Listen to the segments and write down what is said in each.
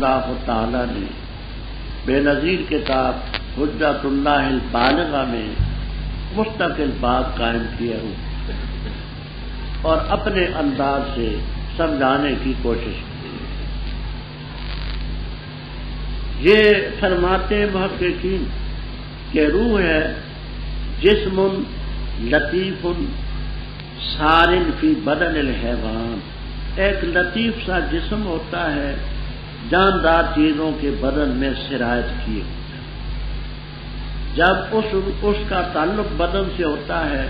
اللہ تعالی نے بے نظیر کتاب حجت اللہ البالغہ میں مستقل بات قائم کیے ہوں اور اپنے انداز سے سمجھانے کی کوشش کی۔ یہ فرماتے محققین کہ روح ہے جسم لطیف سارن فی بدن الحیوان، ایک لطیف سا جسم ہوتا ہے جاندار چیزوں کے بدن میں سرایت کیے ہوتا ہے۔ جب اس کا تعلق بدن سے ہوتا ہے،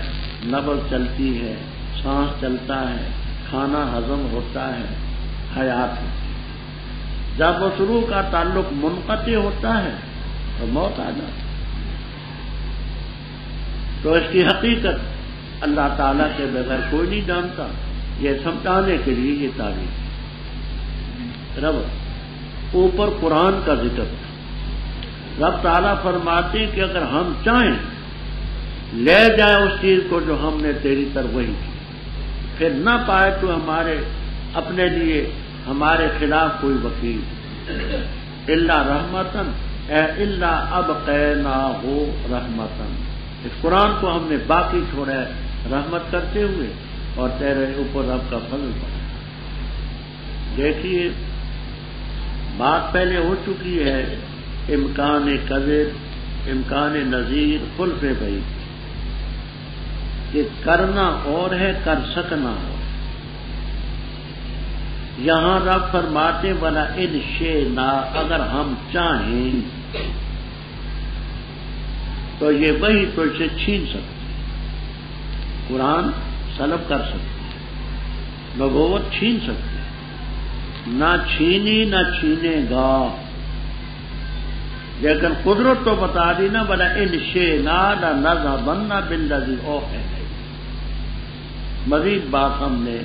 نبض چلتی ہے، سانس چلتا ہے، کھانا ہضم ہوتا ہے، حیات ہوتی ہے۔ جب اس روح کا تعلق منقطع ہوتا ہے تو موت آ جاتی ہے۔ تو اس کی حقیقت اللہ تعالیٰ کے بغیر کوئی نہیں جانتا، یہ سمجھانے کے لیے یہ تعریف ہے۔ رب اوپر قرآن کا ذکر ہے، رب تعالیٰ فرماتے ہیں کہ اگر ہم چاہیں لے جائیں اس چیز کو جو ہم نے تیری طرف وحی کی، پھر نہ پائے تو ہمارے اپنے لیے ہمارے خلاف کوئی وکیل، الا رحمتن اے الا ابقیناہ رحمتن، اس قرآن کو ہم نے باقی چھوڑا ہے رحمت کرتے ہوئے، اور تیرے اوپر رب کا فضل پڑا۔ دیکھیے بات پہلے ہو چکی ہے، امکان کذب، امکان نظیر، خلف بعید، کہ کرنا اور ہے کر سکنا اور۔ یہاں رب فرماتے والا ان شئنا، اگر ہم چاہیں تو یہ وہی تو اسے چھین سکتے، قرآن سلب کر سکتے، نبوت چھین سکتے، نہ چھینی نہ چھینے گا، لیکن قدرت تو بتا دی نا، بلا ان شئنا لنذهبن بالذی اوحینا۔ مزید بات ہم نے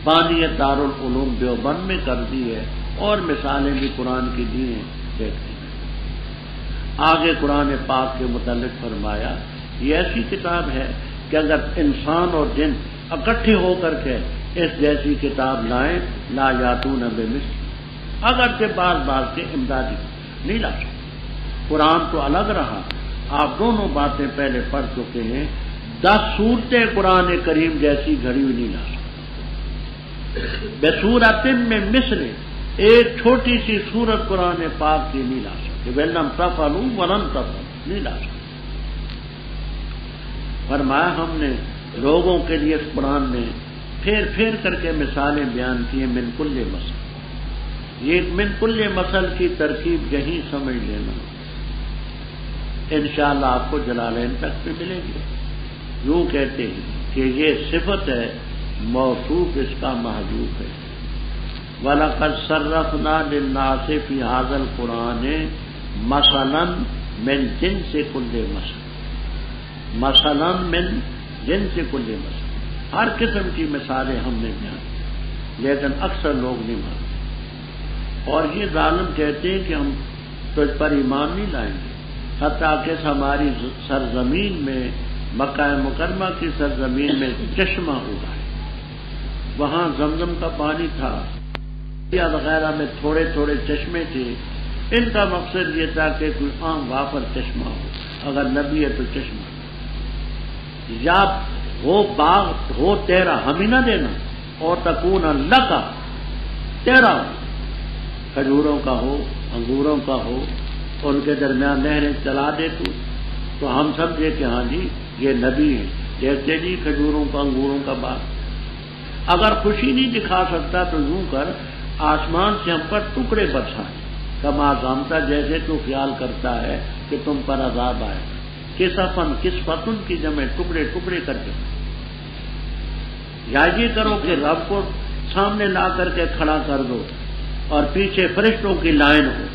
بانی دارالعلوم دیوبند میں کر دی ہے، اور مثالیں بھی قرآن کی دی ہیں، دیکھتے ہیں۔ آگے قرآن پاک کے متعلق فرمایا یہ ایسی کتاب ہے کہ اگر انسان اور جن اکٹھے ہو کر کے اس جیسی کتاب لائیں لا یاتون بمثل، اگرچہ بعض کے امدادی نہیں لا سکتے۔ قرآن تو الگ رہا، آپ دونوں باتیں پہلے پڑھ چکے ہیں، 10 صورتیں قرآن کریم جیسی گھڑی ہوئی نہیں لا سکتے۔ بصورت میں مثل، ایک چھوٹی سی سورت قرآن پاک کی نہیں لا سکتے، وَلَمْ تَفْعَلُوا وَلَن تَفْعَلُوا، نہیں لا سکتے۔ فرمایا ہم نے لوگوں کے لیے اس قرآن میں پھیر پھیر کر کے مثالیں بیان کی ہیں، من کل مثل، یہ من کل مثل کی ترکیب یہیں سمجھ لینا، انشاءاللہ آپ کو جلالین تک بھی ملے گی۔ یوں کہتے ہیں کہ یہ صفت ہے، موصوف اس کا محذوف ہے۔ وَلَقَدْ صَرَّفْنَا لِلنَّاسِ فِي هَذَا الْقُرْآنِ مَثَلًا مِنْ جِنْسِ كُلِّ مَثَلٍ، مثلاً من جنس كُلِّ مَثَلٍ، ہر قسم کی مثالیں ہم نے بیان، لیکن اکثر لوگ نہیں مانتے، اور یہ ظالم کہتے ہیں کہ ہم تجھ پر ایمان نہیں لائیں گے، حتیٰ کہ ہماری سرزمین میں، مکہ مکرمہ کی سرزمین میں چشمہ ہوا ہے، وہاں زمزم کا پانی تھا یا وغیرہ میں تھوڑے تھوڑے چشمے تھے، ان کا مقصد یہ تھا کہ کوئی عام وافر چشمہ ہو، اگر نبی ہے تو چشمہ، یا وہ باغ ہو تیرا ہم ہی نہ دینا، اور تکون اللہ کا تیرا ہو، کھجوروں کا ہو، انگوروں کا ہو، ان کے درمیان نہریں چلا دے تو ہم سمجھے کہ ہاں جی یہ نبی ہے، جیسے جی کھجوروں کا انگوروں کا باغ۔ اگر خوشی نہیں دکھا سکتا تو یوں کر آسمان سے ہم پر ٹکڑے برسائے، کما زامتا، جیسے تو خیال کرتا ہے کہ تم پر عذاب آئے، کسفن کسفتن کی جمع ٹکڑے ٹکڑے کر کے، یا یہ کرو کہ رب کو سامنے لا کر کے کھڑا کر دو اور پیچھے فرشتوں کی لائن ہو،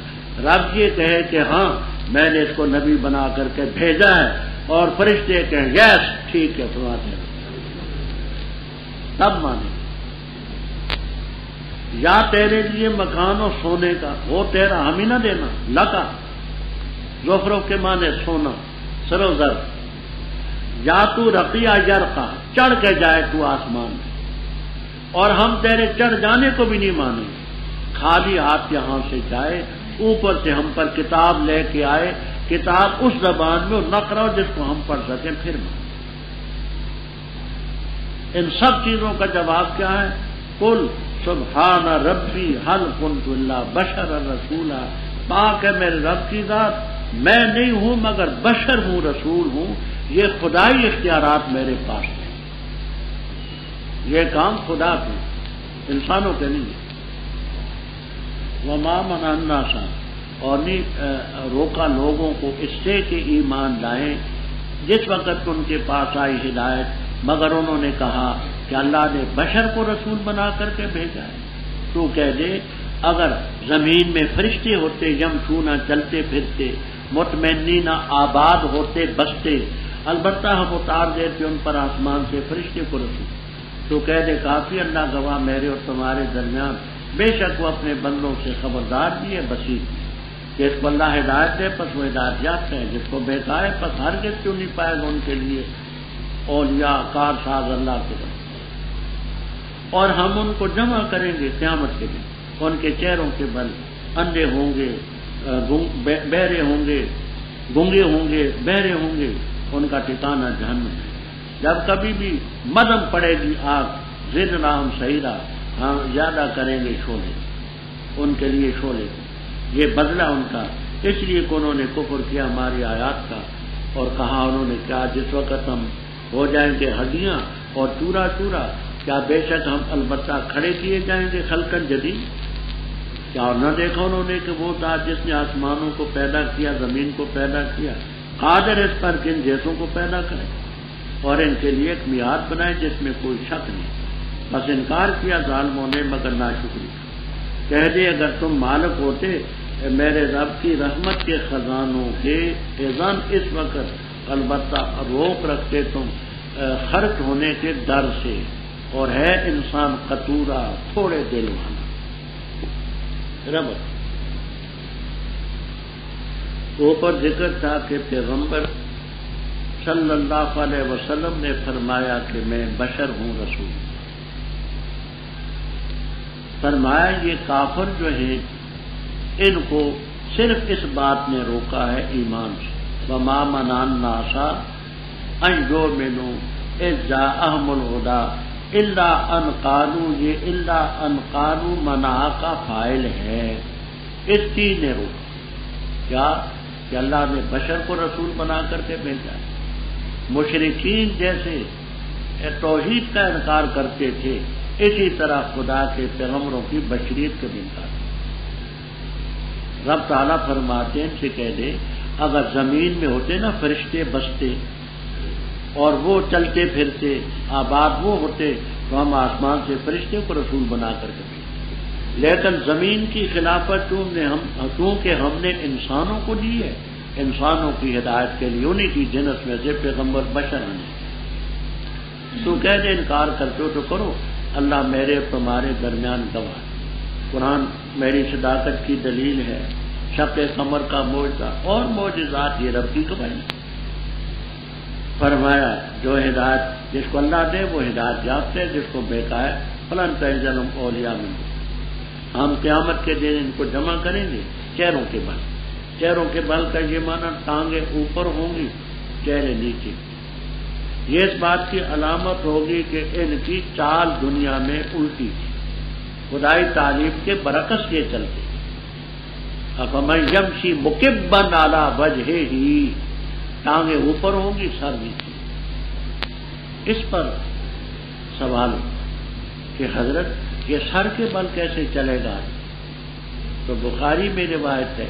رب یہ کہے کہ ہاں میں نے اس کو نبی بنا کر کے بھیجا ہے، اور فرشتے کہیں یس ٹھیک ہے سناتے ہیں، تب مانے۔ یا تیرے لیے مکان و سونے کا وہ تیرا ہم ہی نہ دینا، لکا زفروں کے معنی سونا سرو زر، یا تو رقیہ یرقا چڑھ کے جائے تو آسمان میں، اور ہم تیرے چڑھ جانے کو بھی نہیں مانیں، خالی ہاتھ یہاں سے جائے، اوپر سے ہم پر کتاب لے کے آئے، کتاب اس زبان میں نقرہ ہو جس کو ہم پڑھ سکیں، پھر مان۔ ان سب چیزوں کا جواب کیا ہے؟ قل سبحان ربی هل كنت الا بشرا رسولا، پاک ہے میرے رب کی ذات، میں نہیں ہوں مگر بشر ہوں، رسول ہوں، یہ خدائی اختیارات میرے پاس ہیں، یہ کام خدا کے، انسانوں کے نہیں ہے۔ وما منع الناس، اور نہیں روکا لوگوں کو اس سے کہ ایمان لائیں جس وقت ان کے پاس آئی ہدایت، مگر انہوں نے کہا کہ اللہ نے بشر کو رسول بنا کر کے بھیجا ہے۔ تو کہہ دے اگر زمین میں فرشتے ہوتے، یمشون چلتے پھرتے، مطمئنین آباد ہوتے بستے، البتہ ہم اتار دیتے ان پر آسمان سے فرشتے کو رسول، تو کہہ دے کافی اللہ گواہ میرے اور تمہارے درمیان، بے شک وہ اپنے بندوں سے خبردار بھی ہے، بصیر بھی، جس کو اللہ ہدایت دے پس وہ ہدایت یافتہ ہے، جس کو بہکائے ہے پس ہرگز کیوں نہیں پائے گا ان کے لیے اولیاء کار ساز اللہ کے بندے۔ اور ہم ان کو جمع کریں گے قیامت کے دن، ان کے چہروں کے بل اندھے ہوں گے، بہرے ہوں گے، گونگے ہوں گے، بہرے ہوں گے، ان کا ٹھکانہ جہنم ہے۔ جب کبھی بھی مدم پڑے گی آگ، زدنا ہم سعیرا، ہم زیادہ کریں گے شعلے، ان کے لیے شعلے، یہ بدلہ ان کا، اس لیے کہ انہوں نے کفر کیا ہماری آیات کا، اور کہا انہوں نے کیا جس وقت ہم ہو جائیں گے ہڈیاں اور چورا چورا، کیا بے شک ہم البتہ کھڑے کیے جائیں گے خلقاً جدید، کیا نہ دیکھا انہوں نے کہ وہ ذات جس نے آسمانوں کو پیدا کیا، زمین کو پیدا کیا، قادر اس پر کہ ان جیسوں کو پیدا کرے اور ان کے لیے ایک میعاد بنائے جس میں کوئی شک نہیں۔ بس انکار کیا ظالموں نے مگر ناشکری، کہہ دے اگر تم مالک ہوتے میرے رب کی رحمت کے خزانوں کے، اذن اس وقت البتہ روک رکھتے تم خرچ ہونے کے ڈر سے، اور ہے انسان قطورا تھوڑے دل والا۔ رب اوپر ذکر تھا کہ پیغمبر صلی اللہ علیہ وسلم نے فرمایا کہ میں بشر ہوں، رسول، فرمایا یہ کافر جو ہیں ان کو صرف اس بات نے روکا ہے ایمان سے، وما منع الناس ان یؤمنوا اذ جاءهم الهدى الا ان قالوا، یہ الا ان قالوا منع کا فاعل ہے، اس چیز نے روکا کیا کہ اللہ نے بشر کو رسول بنا کر کے بھیجا ہے۔ مشرکین جیسے توحید کا انکار کرتے تھے، اسی طرح خدا کے پیغمبروں کی بشریت کا بھی انکار۔ رب تعالیٰ فرماتے ہیں سے کہہ دے اگر زمین میں ہوتے نا فرشتے بستے اور وہ چلتے پھرتے آباد وہ ہوتے تو ہم آسمان سے فرشتے کو رسول بنا کر کے بھیجتے، لیکن زمین کی خلافت چونکہ ہم نے انسانوں کو دی ہے، انسانوں کی ہدایت کے لیے، انہیں کی جنس میں سے پیغمبر بشر ہیں، تو کہہ دے انکار کرتے ہو تو کرو، اللہ میرے تمہارے درمیان گواہ، قرآن میری صداقت کی دلیل ہے، شق قمر کا معجزہ اور معجزات یہ رب کی گواہی۔ فرمایا جو ہدایت جس کو اللہ دے وہ ہدایت یافتہ ہے، جس کو بہکائے فلاں ظلم اولیاء میں ہم قیامت کے دن ان کو جمع کریں گے چہروں کے بل، چہروں کے بل کا یہ معنی ٹانگیں اوپر ہوں گی چہرے نیچے، یہ اس بات کی علامت ہوگی کہ ان کی چال دنیا میں الٹی تھی، خدائی تعریف کے برعکس یہ چلتے، افمن یمشی مکبا علی وجہہ، ٹانگیں اوپر ہوں گی سر نیچے۔ اس پر سوال کہ حضرت یہ سر کے بل کیسے چلے گا؟ تو بخاری میں روایت ہے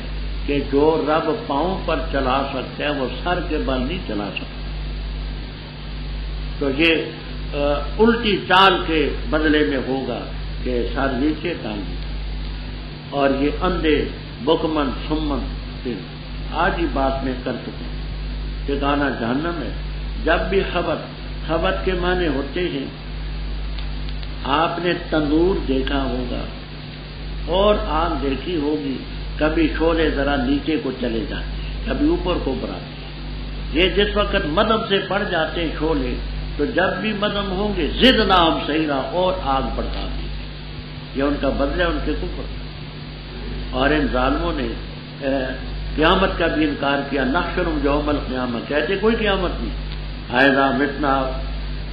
کہ جو رب پاؤں پر چلا سکتا ہے وہ سر کے بل نہیں چلا سکتا، تو یہ الٹی چال کے بدلے میں ہوگا کہ سر نیچے ٹانگ، اور یہ اندھے بکمن سمن آج ہی بات میں کر چکے ہیں، ٹھکانہ جہنم ہے۔ جب بھی خبت کے معنی ہوتے ہیں، آپ نے تندور دیکھا ہوگا اور آگ دیکھی ہوگی، کبھی شعلے ذرا نیچے کو چلے جاتے ہیں، کبھی اوپر کو بڑھاتے ہیں، یہ جس وقت مدم سے پڑ جاتے ہیں شعلے، تو جب بھی مدم ہوں گے زدنا ہم سعیرا، اور آگ بڑھا دی، یہ ان کا بدلہ ان کے کفر۔ اور ان ظالموں نے قیامت کا بھی انکار کیا. نحشرهم یوم القیامہ، کہتے کوئی قیامت نہیں. اذا متنا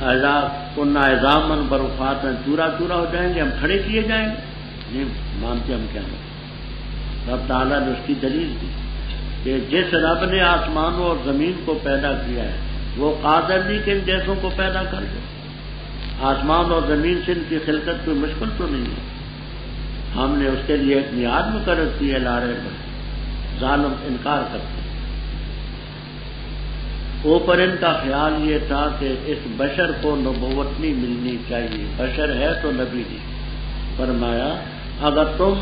اذا كنا عظاما ورفاتا، چورا چورا ہو جائیں گے، ہم کھڑے کیے جائیں گے. نہیں مانتے ہم قیامت. رب تعالیٰ نے اس کی دلیل دی کہ جس رب نے آسمانوں اور زمین کو پیدا کیا ہے وہ قادر نہیں کہ ان جیسوں کو پیدا کر دے. آسمان اور زمین سے ان کی خلقت کوئی مشکل تو نہیں ہے. ہم نے اس کے لیے ایک میعاد مقرر کی ہے، لارے پر ظالم انکار کرتے ہیں. اوپر ان کا خیال یہ تھا کہ اس بشر کو نبوت نہیں ملنی چاہیے، بشر ہے تو نبی نہیں. فرمایا اگر تم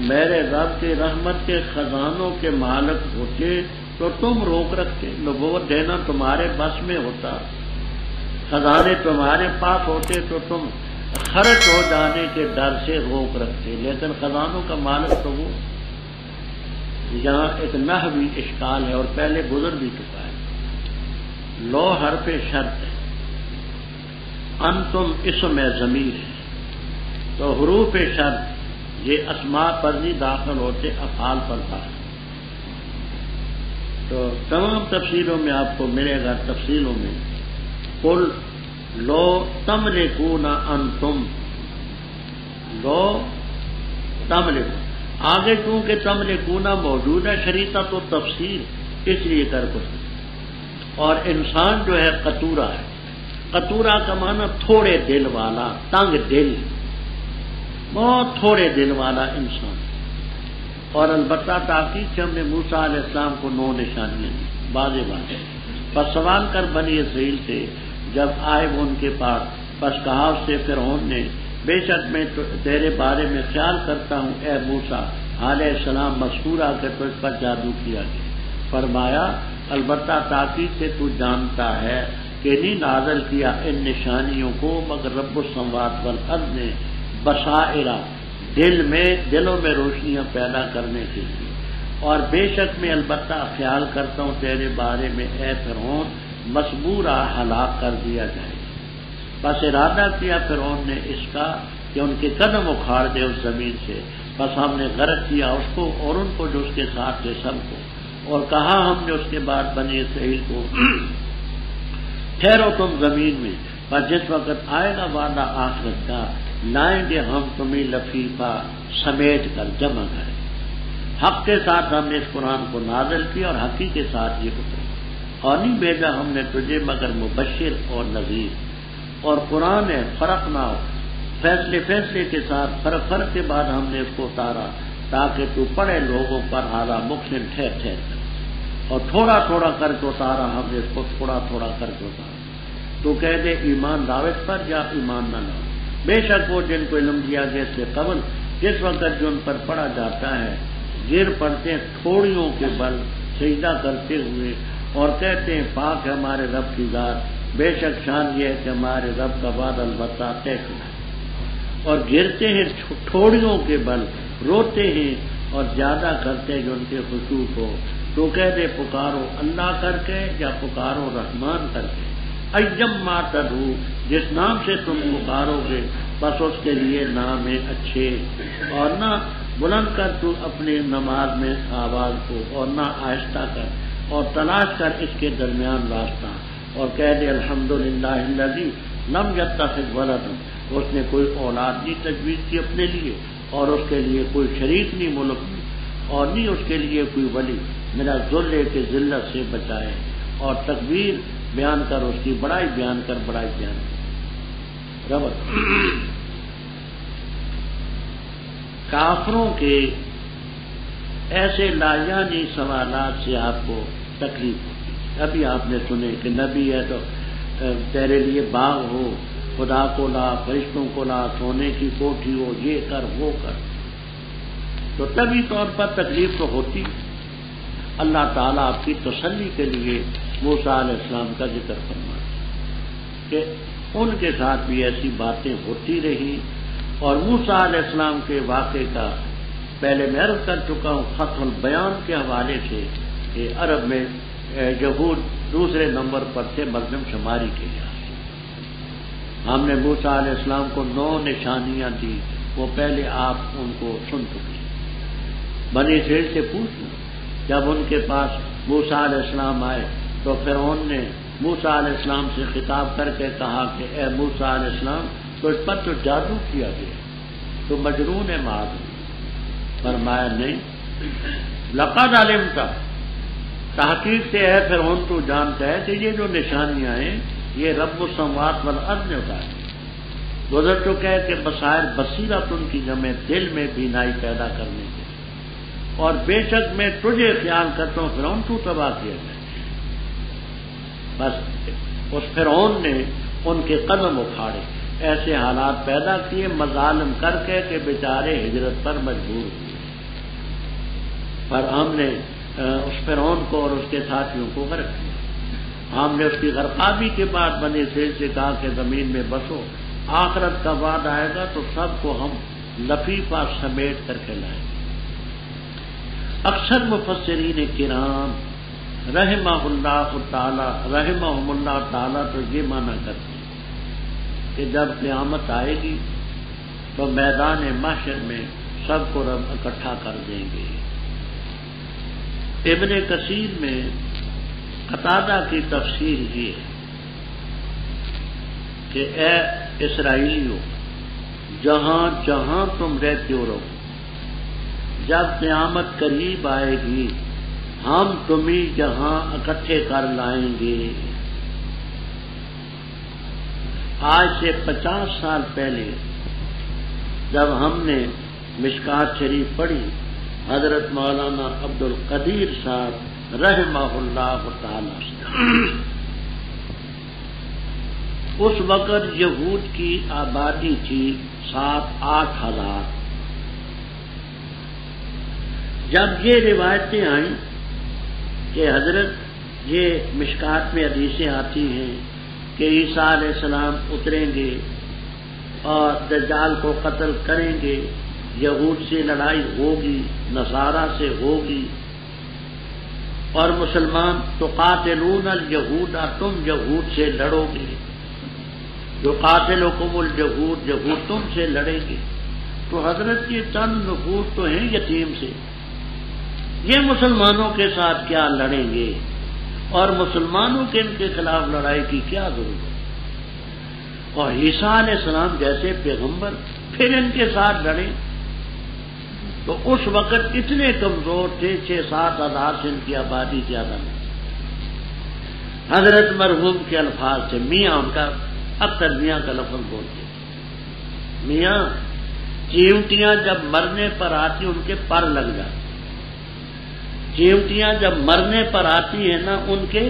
میرے رب کی رحمت کے خزانوں کے مالک ہوتے تو تم روک رکھتے. نبوت دینا تمہارے بس میں ہوتا، خزانے تمہارے پاس ہوتے تو تم خرچ ہو جانے کے ڈر سے روک رکھتے. لیکن خزانوں کا مالک تو وہ. یہاں ایک نحوی اشکال ہے اور پہلے گزر بھی چکا ہے. لو حرف شرط ہے، انتم اسم ضمیر ہے، تو حروف شرط یہ اسماء پر نہیں داخل ہوتے، افعال پر داخل. تو تمام تفصیلوں میں آپ کو ملے گا. تفصیلوں میں قل لو تملکون انتم، لو تملکون، آگے کیونکہ تملکون موجود ہے شریطہ تو تفسیر اس لیے کر کچھ. اور انسان جو ہے قطورہ ہے. قطورہ کا معنی تھوڑے دل والا، تنگ دل، بہت تھوڑے دل والا انسان. اور البتہ تاکید سے ہم نے موسیٰ علیہ السلام کو 9 نشانیاں دی، واضح بات ہے. بس سوال کر بنی اسرائیل سے جب آئے وہ ان کے پاس، بس کہا اس سے فرعون نے بے شک میں تیرے بارے میں خیال کرتا ہوں اے موسیٰ علیہ السلام مسحورا کہ تجھ پر جادو کیا گیا. فرمایا البتہ تاکید سے تو جانتا ہے کہ نہیں نازل کیا ان نشانیوں کو مگر رب السماوات والارض نے بصائرہ، دلوں میں روشنیاں پیدا کرنے کے لیے. اور بے شک میں البتہ خیال کرتا ہوں تیرے بارے میں اے فرعون مسبورہ ہلاک کر دیا جائے. بس ارادہ کیا فرعون نے اس کا کہ ان کے قدم اکھاڑ دے اس زمین سے. بس ہم نے غرق کیا اس کو اور ان کو جو اس کے ساتھ تھے سب کو. اور کہا ہم نے اس کے بعد بنی اسرائیل کو ٹھہرو تم زمین میں، پر جس وقت آئے گا وعدہ آخرت کا لائیں گے ہم تمہیں لفیفہ سمیٹ کر جمع کریں. حق کے ساتھ ہم نے اس قرآن کو نازل کیا اور حقی کے ساتھ یہ اترا. اور نہیں بھیجا ہم نے تجھے مگر مبشر اور نذیر. اور قرآن ہے فرق نہ ہو، فیصلے کے ساتھ فرق کے بعد ہم نے اس کو اتارا تاکہ تو پڑھے لوگوں پر اعلیٰ مقسم ٹھہر ٹھہر کر. اور تھوڑا تھوڑا کر کے اتارا ہم نے اس کو، تھوڑا تھوڑا کر کے اتارا. تو کہہ دے ایمان دعوت پر یا ایمان نہ لاؤ. بے شک وہ جن کو علم دیا گیا اس سے قبل جس وقت جو ان پر پڑھا جاتا ہے گر پڑتے ہیں تھوڑیوں کے بل سجدہ کرتے ہوئے اور کہتے ہیں پاک ہے ہمارے رب کی ذات، بے شک شان یہ ہے کہ ہمارے رب کا وعدہ البتہ طے شدہ. اور گرتے ہیں تھوڑیوں کے بل، روتے ہیں اور زیادہ کرتے ہیں جو ان کے خشوع کو. تو کہہ دے پکارو اللہ کر کے یا پکارو رحمان کر کے. ایجم ما تدعو، جس نام سے تم پکارو گے بس اس کے لیے نام ہے اچھے. اور نہ بلند کر تو اپنی نماز میں آواز کو اور نہ آہستہ کر، اور تلاش کر اس کے درمیان راستہ. اور کہہ دے الحمدللہ الذی لم یتخذ ولدا، اس نے کوئی اولاد نہیں تجویز کی اپنے لیے اور اس کے لیے کوئی شریک نہیں ملک میں اور نہیں اس کے لیے کوئی ولی. میرا ذل کے ذلت سے بچائے. اور تکبیر بیان کر، اس کی بڑائی بیان کر، بڑائی بیان کر. ربط کافروں کے ایسے لایانی سوالات سے آپ کو تکلیف ہوتی. ابھی آپ نے سنے کہ نبی ہے تو تیرے لیے باغ ہو، خدا کو لا، فرشتوں کو لا، سونے کی کوٹھی ہو، یہ کر وہ کر. تو طبی طور پر تکلیف تو ہوتی. اللہ تعالیٰ آپ کی تسلی کے لیے موسیٰ علیہ السلام کا ذکر فرماتے کہ ان کے ساتھ بھی ایسی باتیں ہوتی رہی. اور موسیٰ علیہ السلام کے واقعے کا پہلے میں عرض کر چکا ہوں فتح البیان کے حوالے سے کہ عرب میں یہود دوسرے نمبر پر تھے مردم شماری کے لحاظ سے. ہم نے موسیٰ علیہ السلام کو 9 نشانیاں دی، وہ پہلے آپ ان کو سن چکے. بنی اسرائیل سے پوچھنا، جب ان کے پاس موسیٰ علیہ السلام آئے تو فرعون نے موسیٰ علیہ السلام سے خطاب کر کے کہا کہ اے موسیٰ علیہ السلام تو اس پر تو جادو کیا گیا، تو مجنون ہے معاذ۔ فرمایا نہیں، لقد علمت، تحقیق سے اے فرعون تو جانتا ہے کہ یہ جو نشانیاں ہیں یہ رب السماوات والارض نے اتاری، گزر چکا ہے کہ بصائر بصیرت ان کی جمع دل میں بینائی پیدا کرنے کے، اور بے شک میں تجھے خیال کرتا ہوں فرعون تو تباہ کیا جائے۔ بس اس فرعون نے ان کے قدم اکھاڑے، ایسے حالات پیدا کیے مظالم کر کے کہ بیچارے ہجرت پر مجبور ہوئے، پر ہم نے اس فرعون کو اور اس کے ساتھیوں کو غرق کیا۔ ہم نے اس کی غرقابی کے بعد بنی اسرائیل سے کہا کہ زمین میں بسو، آخرت کا بعد آئے گا تو سب کو ہم لفیفہ سمیٹ کر کے لائیں گے۔ اکثر مفسرین کرام رحمہم اللہ تعالی تو یہ مانا کرتے ہیں کہ جب قیامت آئے گی تو میدان محشر میں سب کو رب اکٹھا کر دیں گے۔ ابن کثیر میں قتادہ کی تفسیر یہ ہے کہ اے اسرائیلیوں، جہاں جہاں تم رہتے ہو رہو، جب قیامت قریب آئے گی ہم تمہیں یہاں اکٹھے کر لائیں گے۔ آج سے 50 سال پہلے جب ہم نے مشکات شریف پڑھی، حضرت مولانا عبد القدیر صاحب رحمہ اللہ تعالی سے، اس وقت یہود کی آبادی تھی 7-8 ہزار۔ جب یہ روایتیں آئیں کہ حضرت یہ مشکات میں حدیثیں آتی ہیں کہ عیسیٰ علیہ السلام اتریں گے اور دجال کو قتل کریں گے، یہود سے لڑائی ہوگی، نصارہ سے ہوگی، اور مسلمان تقاتلون الیہود، تم یہود سے لڑو گے، یقاتلکم الیہود، یہود تم سے لڑیں گے۔ تو حضرت یہ چند نفوس تو ہیں یتیم سے، یہ مسلمانوں کے ساتھ کیا لڑیں گے، اور مسلمانوں کے ان کے خلاف لڑائی کی کیا ضرورت، اور عیسیٰ علیہ السلام جیسے پیغمبر پھر ان کے ساتھ لڑیں۔ تو اس وقت اتنے کمزور تھے، 6-7 ہزار سے ان کی آبادی زیادہ نہیں۔ حضرت مرحوم کے الفاظ سے، میاں ان کا اکثر میاں کا لفظ بولتے، میاں چیونٹیاں جب مرنے پر آتی ان کے پر لگ جاتے، چیونٹیاں جب مرنے پر آتی ہیں نا ان کے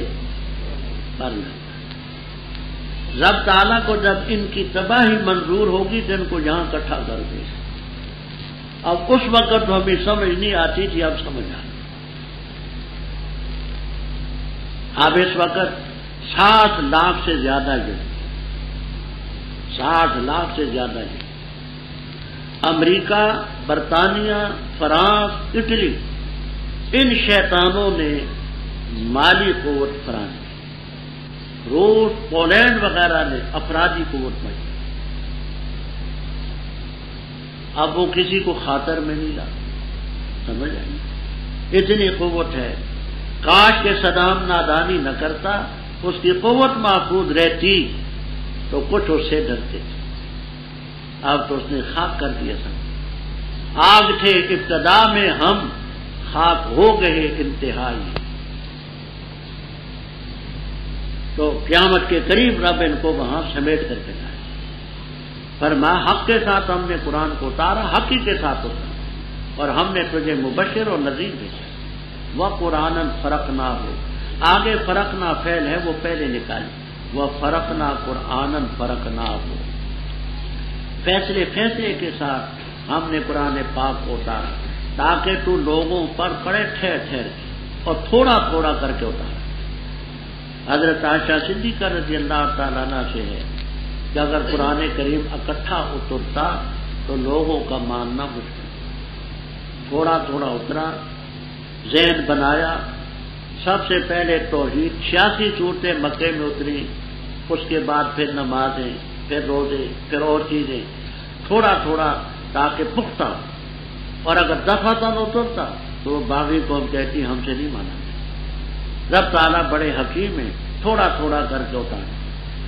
پر لگ جاتے۔ رب تعالیٰ کو جب ان کی تباہی منظور ہوگی تو ان کو یہاں اکٹھا کر دے۔ اب اس وقت ہمیں سمجھ نہیں آتی تھی، اب سمجھ آ رہی۔ اب اس وقت 60 لاکھ سے زیادہ جن، 60 لاکھ سے زیادہ جن، امریکہ، برطانیہ، فرانس، اٹلی، ان شیطانوں نے مالی قوت فراہم کی، روس، پولینڈ وغیرہ نے افرادی قوت بڑھی۔ اب وہ کسی کو خاطر میں نہیں لا، سمجھ آئی؟ اتنی قوت ہے، کاش کہ صدام نادانی نہ کرتا، اس کی قوت محفوظ رہتی تو کچھ اس سے ڈرتے تھے۔ اب تو اس نے خاک کر دیا سب، آگ تھے ابتدا میں ہم، خاک ہو گئے انتہائی۔ تو قیامت کے قریب رب ان کو وہاں سمیٹ کر کے لائے۔ فرمایا حق کے ساتھ ہم نے قرآن کو اتارا، حق ہی کے ساتھ اتارا، اور ہم نے تجھے مبشر اور نذیر بھیجا۔ وہ قرآن فرق نہ ہو، آگے فرق نہ فعل ہے وہ پہلے نکالی، وہ فرق نہ قرآن فرق نہ ہو، فیصلے کے ساتھ ہم نے قرآن پاک کو اتارا تاکہ تو لوگوں پر پڑے ٹھہر ٹھہر کے، اور تھوڑا تھوڑا کر کے اتارا۔ حضرت عائشہ صدیقہ رضی اللہ تعالیٰ عنہ سے ہے کہ اگر قرآن کریم اکٹھا اترتا تو لوگوں کا ماننا مشکل، تھوڑا تھوڑا اترا، ذہن بنایا۔ سب سے پہلے توحید، 86 صورتیں مکے میں اتری، اس کے بعد پھر نمازیں، پھر روزے، پھر اور چیزیں، تھوڑا تھوڑا تاکہ پختہ۔ اور اگر دفعتاً اترتا تو وہ باغی قوم کہتی ہم سے نہیں مانا گیا۔ رب تعالیٰ بڑے حکیم ہیں، تھوڑا تھوڑا کر کے اتارے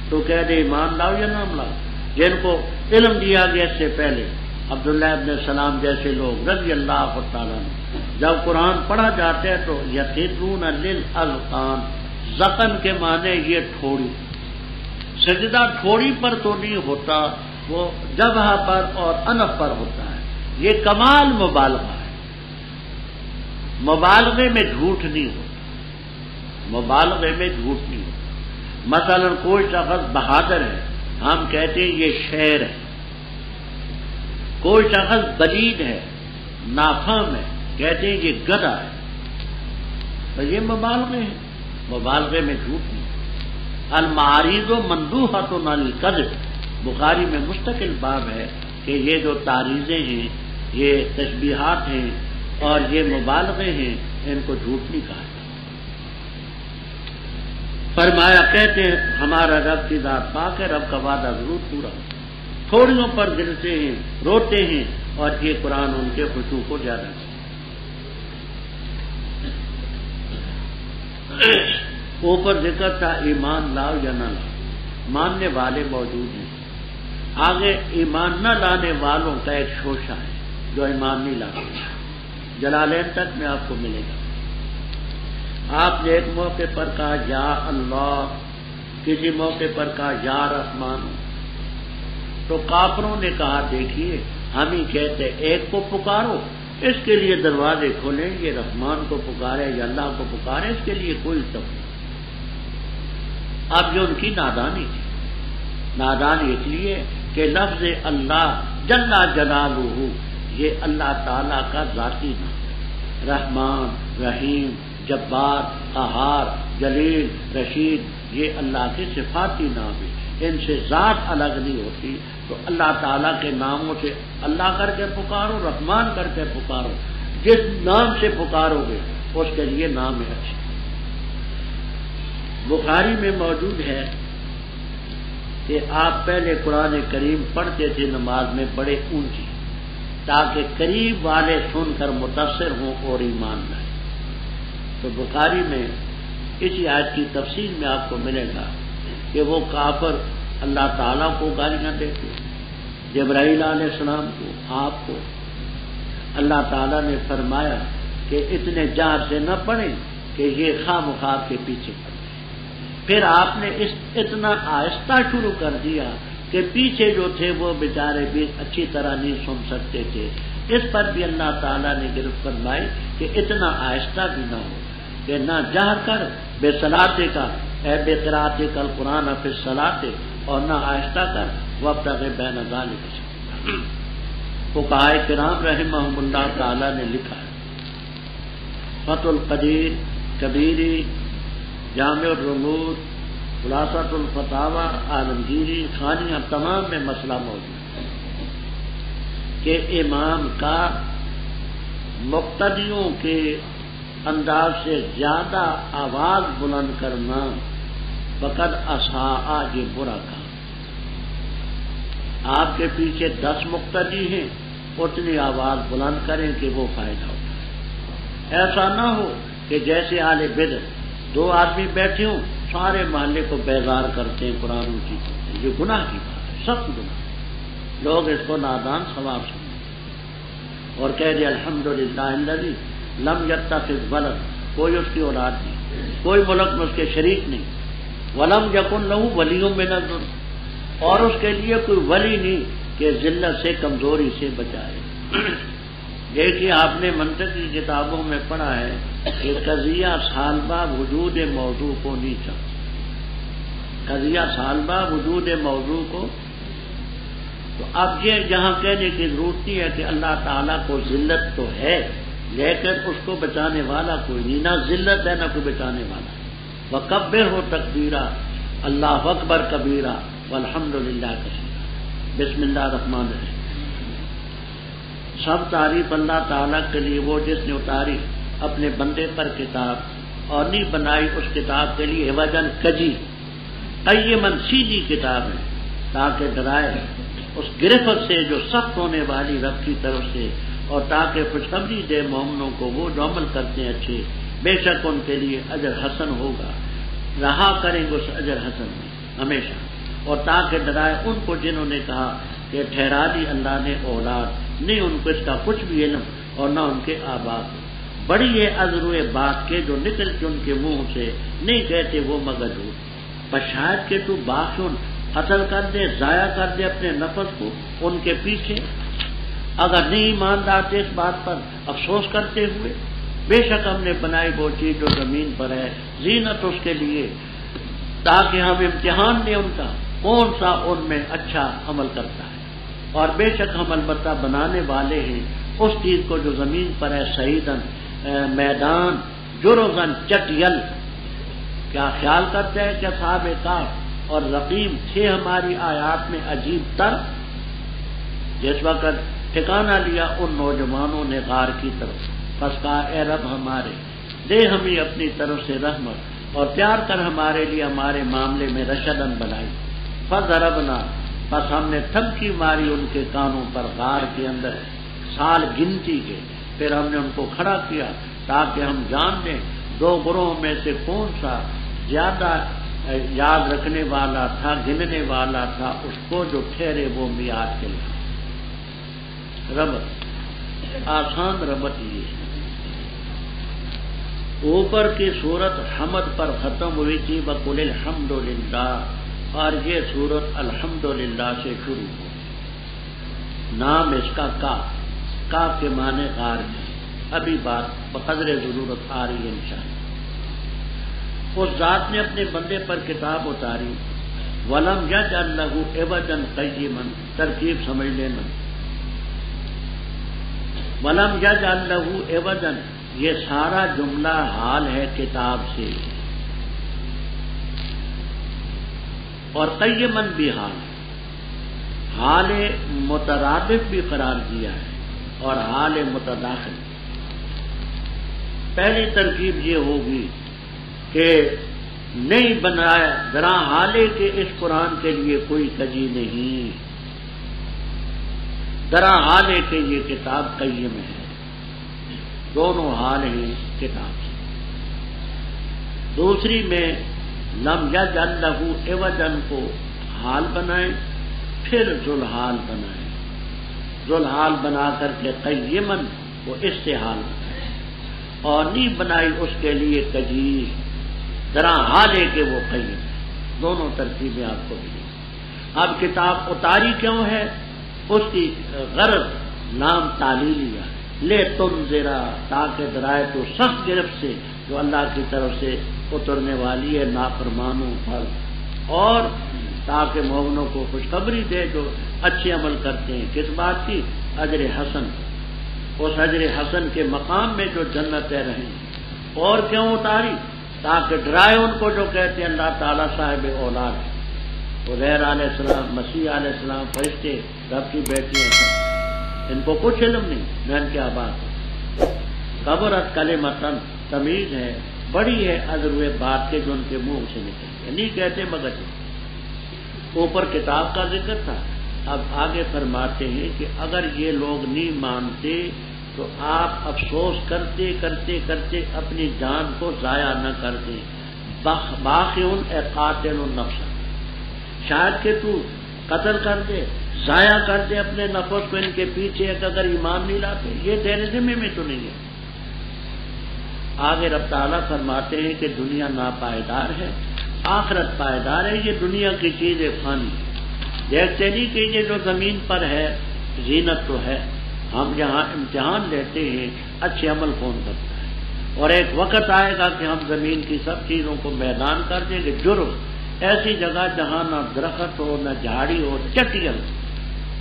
تو کہہ دے ایمان لاؤ یا نام لاؤ۔ جن کو علم دیا گیا اس سے پہلے عبداللہ ابن سلام جیسے لوگ رضی اللہ تعالیٰ نے جب قرآن پڑھا جاتے ہیں تو یخرون للاذقان، زقن کے معنی یہ ٹھوڑی، سجدہ ٹھوڑی پر تو نہیں ہوتا، وہ جبہہ پر اور انف پر ہوتا ہے۔ یہ کمال مبالغہ ہے، مبالغے میں جھوٹ نہیں ہوتا، مبالغے میں جھوٹ نہیں ہوتا۔ مثلا کوئی شخص بہادر ہے، ہم کہتے ہیں یہ شیر ہے، کوئی شخص بلید ہے، نافہم ہے، کہتے ہیں یہ گدھا ہے، تو یہ مبالغے ہیں، مبالغے میں جھوٹ نہیں۔ المعارض مندوحۃ عن الکذب، بخاری میں مستقل باب ہے کہ یہ جو تعریضیں ہیں یہ تشبیہات ہیں اور یہ مبالغے ہیں، ان کو جھوٹ نہیں کہا جاتا۔ فرمایا کہتے ہیں ہمارا رب کی ذات پاک ہے، رب کا وعدہ ضرور پورا ہو۔ تھوڑیوں پر گرتے ہیں، روتے ہیں، اور یہ قرآن ان کے خشوع کو زیادہ کرتا۔ اوپر ذکر تھا ایمان لاؤ یا نہ لاؤ، ماننے والے موجود ہیں، آگے ایمان نہ لانے والوں کا ایک شوشہ ہے جو ایمان نہیں لاتے، جلالین تک میں آپ کو ملے گا۔ آپ نے ایک موقع پر کہا یا اللہ، کسی موقع پر کہا یا رحمان، تو کافروں نے کہا دیکھیے ہم ہی کہتے ایک کو پکارو، اس کے لیے دروازے کھولیں، یہ رحمان کو پکارے یا اللہ کو پکارے، اس کے لیے کوئی تب نہیں۔ اب یہ ان کی نادانی تھی، نادانی اس لیے کہ لفظ اللہ جل جلالہ یہ اللہ تعالی کا ذاتی نام ہے، رحمان، رحیم، جبار، قہار، جلیل، رشید، یہ اللہ کے صفاتی نام ہیں، ان سے ذات الگ نہیں ہوتی۔ تو اللہ تعالیٰ کے ناموں سے اللہ کر کے پکارو، رحمان کر کے پکارو، جس نام سے پکارو گے اس کے لیے نام ہے اچھا۔ بخاری میں موجود ہے کہ آپ پہلے قرآن کریم پڑھتے تھے نماز میں بڑے اونچی، تاکہ قریب والے سن کر متاثر ہوں اور ایمان لائیں۔ تو بخاری میں اسی آیت کی تفسیر میں آپ کو ملے گا کہ وہ کافر اللہ تعالیٰ کو گالیاں دیتے، جبرائیل علیہ السلام کو، آپ کو۔ اللہ تعالیٰ نے فرمایا کہ اتنے جہر سے نہ پڑھیں کہ یہ خواہ مخواہ کے پیچھے پڑ جائیں۔ پھر آپ نے اتنا آہستہ شروع کر دیا کہ پیچھے جو تھے وہ بیچارے بھی اچھی طرح نہیں سن سکتے تھے۔ اس پر بھی اللہ تعالیٰ نے گرفت فرمائی کہ اتنا آہستہ بھی نہ ہو، کہ نہ جہر کر بے صلاتے کا، اے بے قرأت کل قرآن فی الصلاۃ، اور نہ آہستہ کر وابتغ بین ذلک۔ فقہائے کرام رحمہم اللہ تعالیٰ نے لکھا ہے، فتح القدیر، کبیری، جامع الرموز، خلاصۃ الفتاوی، عالمگیری، خانیہ، تمام میں مسئلہ موجود ہے کہ امام کا مقتدیوں کے انداز سے زیادہ آواز بلند کرنا فقد اساء، یہ برا کام۔ آپ کے پیچھے 10 مقتدی ہیں، اتنی آواز بلند کریں کہ وہ فائدہ ہوتا ہے۔ ایسا نہ ہو کہ جیسے اہل بدعت 2 آدمی بیٹھے ہوں، سارے محلے کو بیزار کرتے ہیں، قرآن اونچی کرتے ہیں، یہ گناہ کی بات ہے، سخت گناہ۔ لوگ اس کو نادان ثواب سمجھتے اور کہہ دے الحمدللہ الذی لم یتخذ ولد، کوئی اس کی اولاد نہیں، کوئی ملک میں اس کے شریک نہیں، ولم یکن لہ ولی من الذل، اور اس کے لیے کوئی ولی نہیں کہ ذلت سے، کمزوری سے بچائے۔ دیکھیے آپ نے منطق کی کتابوں میں پڑھا ہے کہ قضیہ سالبہ وجود موضوع کو نہیں چاہتا، قضیہ سالبہ وجود موضوع کو۔ تو اب یہ جہاں کہنے کی ضرورت نہیں ہے کہ اللہ تعالیٰ کو ذلت تو ہے لیکن اس کو بچانے والا کوئی نہیں، نہ ذلت ہے نہ کوئی بچانے والا۔ وکبر ہو تکبیرہ، اللہ اکبر کبیرہ، والحمدللہ کثیرہ۔ بسم اللہ الرحمن الرحیم۔ سب تعریف اللہ تعالیٰ کے لیے، وہ جس نے اتاری اپنے بندے پر کتاب اور نہیں بنائی اس کتاب کے لیے وجن کجی، قیمن سیدھی کتاب ہے تاکہ ڈرائے اس گرفت سے جو سخت ہونے والی رب کی طرف سے، اور تاکہ خوشخبری دے مومنوں کو وہ جو عمل کرتے ہیں اچھے، بے شک ان کے لیے اجر حسن ہوگا، رہا کریں گے اس اجر حسن میں ہمیشہ، اور تاکہ ڈرائے ان کو جنہوں نے کہا کہ ٹھہرا دی اللہ نے اولاد، نہیں ان کو اس کا کچھ بھی علم اور نہ ان کے آبا کو، بڑی ہے عذر بات کے جو نکلتے ان کے منہ سے، نہیں کہتے وہ مگر جھوٹ، پر شاید کہ تو باخن قتل کر دے، ضائع کر دے اپنے نفس کو ان کے پیچھے، اگر نہیں ایماندار تھے اس بات پر افسوس کرتے ہوئے، بے شک ہم نے بنائی وہ چیز جو زمین پر ہے زینت اس کے لیے، تاکہ ہم امتحان لیں ان کا کون سا ان میں اچھا عمل کرتا ہے، اور بے شک ہم البتہ بنانے والے ہیں اس چیز کو جو زمین پر ہے سعیدن میدان، جرزن چٹیل، کیا خیال کرتے ہیں کہ اصحاب کہف اور رقیم تھے ہماری آیات میں عجیب تر، جس وقت ٹھکانہ لیا ان نوجوانوں نے غار کی طرف، پس کہا اے رب ہمارے دے ہمیں اپنی طرف سے رحمت اور پیار کر ہمارے لیے ہمارے معاملے میں رشدن بنائی، فضربنا، پس ہم نے تھپکی ماری ان کے کانوں پر غار کے اندر سال گنتی کے، پھر ہم نے ان کو کھڑا کیا تاکہ ہم جان لیں دو گروہوں میں سے کون سا زیادہ یاد رکھنے والا تھا، گننے والا تھا اس کو جو ٹھہرے وہ میعاد کے لیے۔ ربط آسان ربط یہ ہے، اوپر کی صورت حمد پر ختم ہوئی تھی وقل الحمدللہ، اور یہ صورت الحمدللہ سے شروع ہوئی، نام اس کا کاف کے معنی غار ہے، ابھی بات بقدر ضرورت آ رہی ہے انشاءاللہ۔ اس ذات نے اپنے بندے پر کتاب اتاری، ولم یجعل لہ عوجا قیما، ترکیب سمجھ لینا، ولم یجعل لہ عوجا، یہ سارا جملہ حال ہے کتاب سے، اور قیمن بھی حال مترادف بھی قرار دیا ہے اور حال متداخل۔ پہلی ترکیب یہ ہوگی کہ نہیں بنایا ذرا حالے کہ اس قرآن کے لیے کوئی کجی نہیں، ذرا حالے کہ یہ کتاب قیم ہے، دونوں حال ہیں کتاب سے۔ دوسری میں لم یجعل لہ عوجا کو حال بنائیں، پھر ذوالحال بنائیں، ذوالحال بنا کر کے قیمن کو اس سے حال بنائیں، اور نہیں بنائی اس کے لیے کجی، ذرا حال ہے کہ وہ قیم ہے، دونوں ترکیبیں آپ کو ملی۔ اب کتاب اتاری کیوں ہے؟ اس کی غرض نام تعلیلیہ، لے تنذرا، تاکہ ڈرائے تو سخت گرفت سے جو اللہ کی طرف سے اترنے والی ہے نافرمانوں پر، اور تاکہ مومنوں کو خوشخبری دے جو اچھے عمل کرتے ہیں، کس بات کی؟ اجر حسن، اس اجر حسن کے مقام میں جو جنتیں رہیں۔ اور کیوں اتاری؟ تاکہ ڈرائے ان کو جو کہتے ہیں اللہ تعالیٰ صاحب اولاد ہے، عزیر علیہ السلام، مسیح علیہ السلام، فرشتے، رب کی بیٹیاں، ان کو کچھ علم نہیں، میں ان کے آباد کبرت کلمتن، تمیز ہے، بڑی ہے عذر بات کے جو ان کے منہ سے نکلتے، نہیں کہتے مگر اوپر کتاب کا ذکر تھا، اب آگے فرماتے ہیں کہ اگر یہ لوگ نہیں مانتے تو آپ افسوس کرتے کرتے کرتے اپنی جان کو ضائع نہ کر دیں، باخن اے قاتل النفس، شاید کہ تو قتل کر دے، ضائع کر دے اپنے نفس کو ان کے پیچھے، اگر ایمان نہیں لاتے، یہ تیرے ذمہ میں تو نہیں ہے۔ آگے رب تعالیٰ فرماتے ہیں کہ دنیا ناپائیدار ہے، آخرت پائیدار ہے، یہ دنیا کی چیزیں فانی، دیکھتے نہیں کہ یہ جو زمین پر ہے زینت تو ہے، ہم یہاں امتحان لیتے ہیں اچھے عمل کون کرتا ہے، اور ایک وقت آئے گا کہ ہم زمین کی سب چیزوں کو میدان کر دیں گے، جرم، ایسی جگہ جہاں نہ درخت ہو نہ جھاڑی ہو، چٹیل،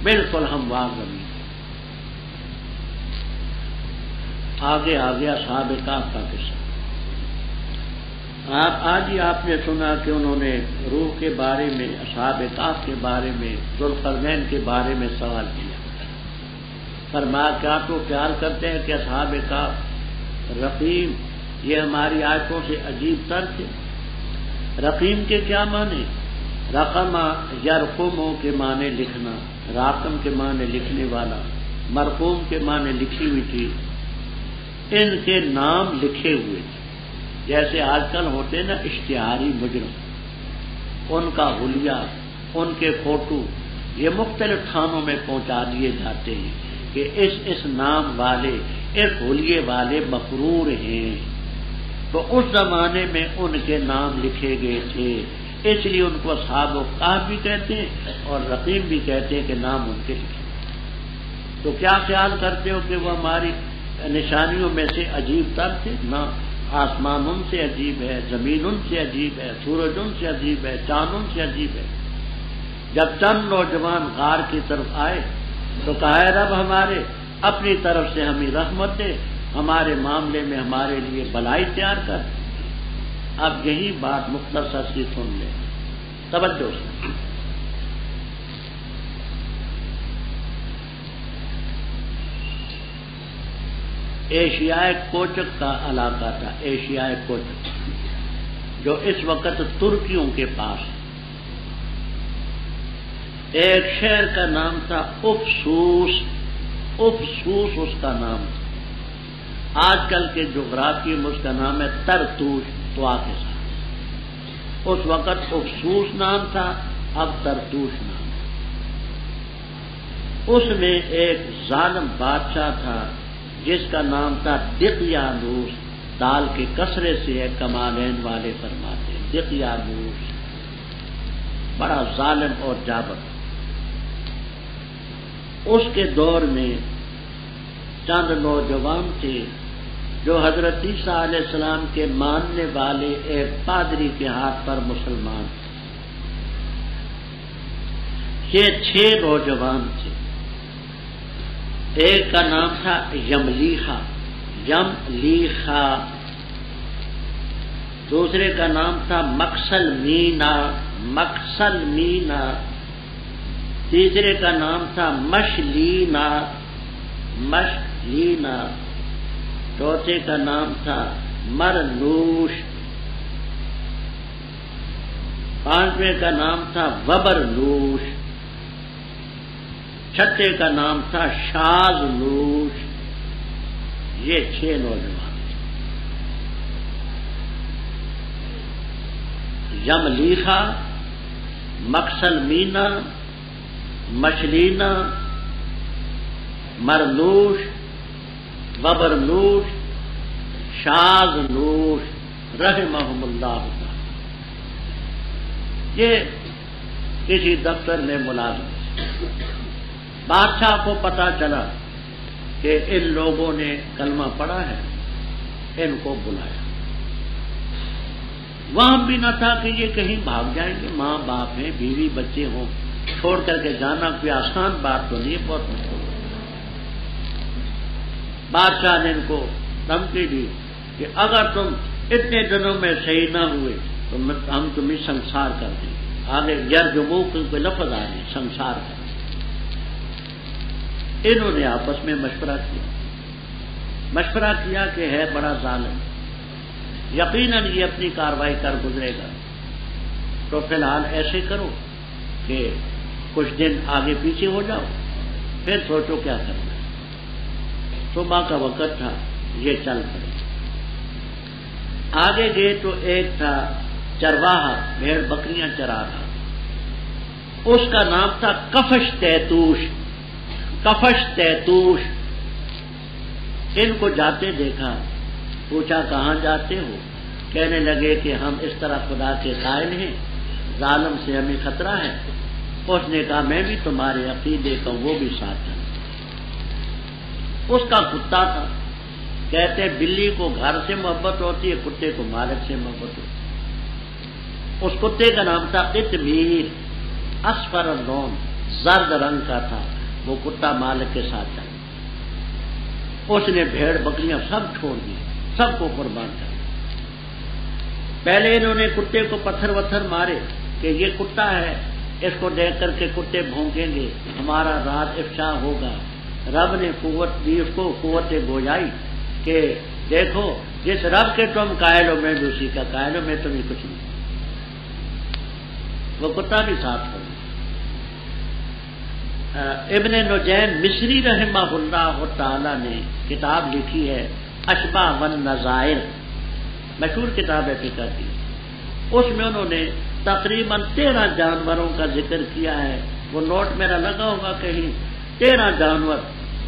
بالکل ہموار زمین۔ آگے آ گیا اصحاب کہف کا قصہ۔ آج ہی آپ نے سنا کہ انہوں نے روح کے بارے میں، اصحاب کہف کے بارے میں، ذوالقرنین کے بارے میں سوال کیا، فرمایا کیا تو خیال کرتے ہیں کہ اصحاب کہف رقیم یہ ہماری آیتوں سے عجیب تر تھے؟ رقیم کے کیا معنی؟ رقم یرقم کے معنی لکھنا، راقم کے معنی لکھنے والا، مرقوم کے معنی لکھی ہوئی تھی، ان کے نام لکھے ہوئے تھے، جیسے آج کل ہوتے نا اشتہاری مجرم، ان کا حلیہ، ان کے فوٹو یہ مختلف تھانوں میں پہنچا دیے جاتے ہیں کہ اس نام والے، اس حلیے والے مفرور ہیں۔ تو اس زمانے میں ان کے نام لکھے گئے تھے، اس لیے ان کو اصحاب الکہف بھی کہتے ہیں اور رقیم بھی کہتے ہیں کہ نام ان کے لکھے۔ تو کیا خیال کرتے ہو کہ وہ ہماری نشانیوں میں سے عجیب تر تھے؟ نہ، آسمان ان سے عجیب ہے، زمین ان سے عجیب ہے، سورج ان سے عجیب ہے، چاند ان سے عجیب ہے۔ جب چند نوجوان غار کی طرف آئے تو کہا ہے رب ہمارے اپنی طرف سے ہمیں رحمت دے، ہمارے معاملے میں ہمارے لیے بلائی تیار کر۔ اب یہی بات مختصر سی سن لیں، توجہ سے۔ ایشیائے کوچک کا علاقہ تھا، ایشیائے کوچک، جو اس وقت ترکیوں کے پاس ہے۔ ایک شہر کا نام تھا افسوس، افسوس اس کا نام تھا۔ آج کل کے جغرافی میں اس کا نام ہے ترتوش، توا کے ساتھ۔ اس وقت افسوس نام تھا، اب ترتوش نام ہے۔ اس میں ایک ظالم بادشاہ تھا جس کا نام تھا دقیانوس، دال کے کسرے سے ہے، کمالین والے فرماتے ہیں، دقیانوس، بڑا ظالم اور جابر۔ اس کے دور میں چند نوجوان تھے جو حضرت عیسیٰ علیہ السلام کے ماننے والے ایک پادری کے ہاتھ پر مسلمان تھے۔ یہ 6 نوجوان تھے۔ ایک کا نام تھا یملیخا، یملیخا، دوسرے کا نام تھا مکسل مینا، مکسل مینا، تیسرے کا نام تھا مشلینا، مشلینا، چوتھے کا نام تھا مرنوش، پانچویں کا نام تھا وبرنوش، چھٹے کا نام تھا شازنوش۔ یہ 6 نوجوان تھے۔ یملیخا، مکسل مینا، مشلینا، مرنوش، وبرنوش، شازنوش رحمہم اللہ تعالی۔ یہ کسی دفتر میں ملازم تھے۔ بادشاہ کو پتا چلا کہ ان لوگوں نے کلمہ پڑھا ہے، ان کو بلایا۔ وہاں بھی نہ تھا کہ یہ کہیں بھاگ جائیں گے، ماں باپ ہیں، بیوی بچے ہوں، چھوڑ کر کے جانا کوئی آسان بات تو نہیں، بہت مشکل۔ بادشاہ نے ان کو دھمکی دی کہ اگر تم اتنے دنوں میں صحیح نہ ہوئے تو ہم تمہیں سنسار کر دیں گے۔ آگے یرجمو کے لفظ آ رہے ہیں، سنسار کر۔ انہوں نے آپس میں مشورہ کیا کہ ہے بڑا ظالم، یقیناً یہ اپنی کارروائی کر گزرے گا، تو فی الحال ایسے کرو کہ کچھ دن آگے پیچھے ہو جاؤ، پھر سوچو کیا کرنا ہے۔ صبح کا وقت تھا، یہ چل پڑے۔ آگے گئے تو ایک تھا چرواہا، بھیڑ بکریاں چرا رہا، اس کا نام تھا کفش تیتوش، کفش تیتوش۔ ان کو جاتے دیکھا، پوچھا کہاں جاتے ہو؟ کہنے لگے کہ ہم اس طرح خدا کے قائل ہیں، ظالم سے ہمیں خطرہ ہے۔ اس نے کہا میں بھی تمہارے عقیدے کا، وہ بھی ساتھ ہے۔ اس کا کتا تھا، کہتے بلی کو گھر سے محبت ہوتی ہے، کتے کو مالک سے محبت ہوتی ہے۔ اس کتے کا نام تھا قطمیر، اصفر اللون، زرد رنگ کا تھا۔ وہ کتا مالک کے ساتھ چلا۔ اس نے بھیڑ بکریاں سب چھوڑ دی، سب کو قربان کر دیا۔ پہلے انہوں نے کتے کو پتھر وتھر مارے کہ یہ کتا ہے، اس کو دیکھ کر کے کتے بھونکیں گے، ہمارا راز افشا ہوگا۔ رب نے قوت دی اس کو، قوت گویائی، کہ دیکھو جس رب کے تم قائل ہو میں بھی اسی کا قائل ہوں، میں تمہیں کچھ نہیں۔ وہ کتا بھی ساتھ کر ابن نجیم مصری رحمہ اللہ تعالی نے کتاب لکھی ہے اشباح والنظائر، مشہور کتاب ہے فقہ کی، اس میں انہوں نے تقریباً 13 جانوروں کا ذکر کیا ہے، وہ نوٹ میرا لگا ہوگا کہیں، 13 جانور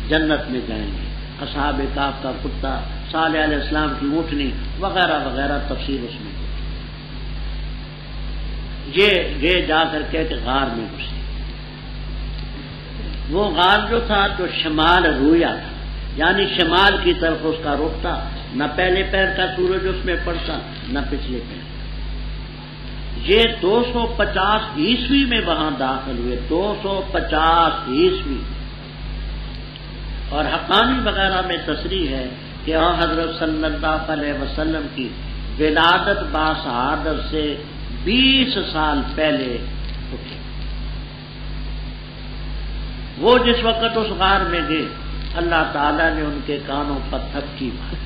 جنت میں جائیں گے، اصحاب کہف کا کتا، صالح علیہ السلام کی اونٹنی وغیرہ وغیرہ تفسیر اس میں۔ یہ جا کر کے غار میں گھسے، وہ غار جو تھا تو شمال رویا تھا، یعنی شمال کی طرف اس کا رخ تھا، نہ پہلے پیر کا سورج اس میں پڑتا نہ پچھلے پیر۔ یہ 250 عیسوی میں وہاں داخل ہوئے، 250 عیسوی، اور حقانی وغیرہ میں تصریح ہے کہ حضرت صلی اللہ علیہ وسلم کی ولادت باسعادت سے 20 سال پہلے اٹھے۔ وہ جس وقت اس غار میں گئے اللہ تعالیٰ نے ان کے کانوں پر تھپکی ماری۔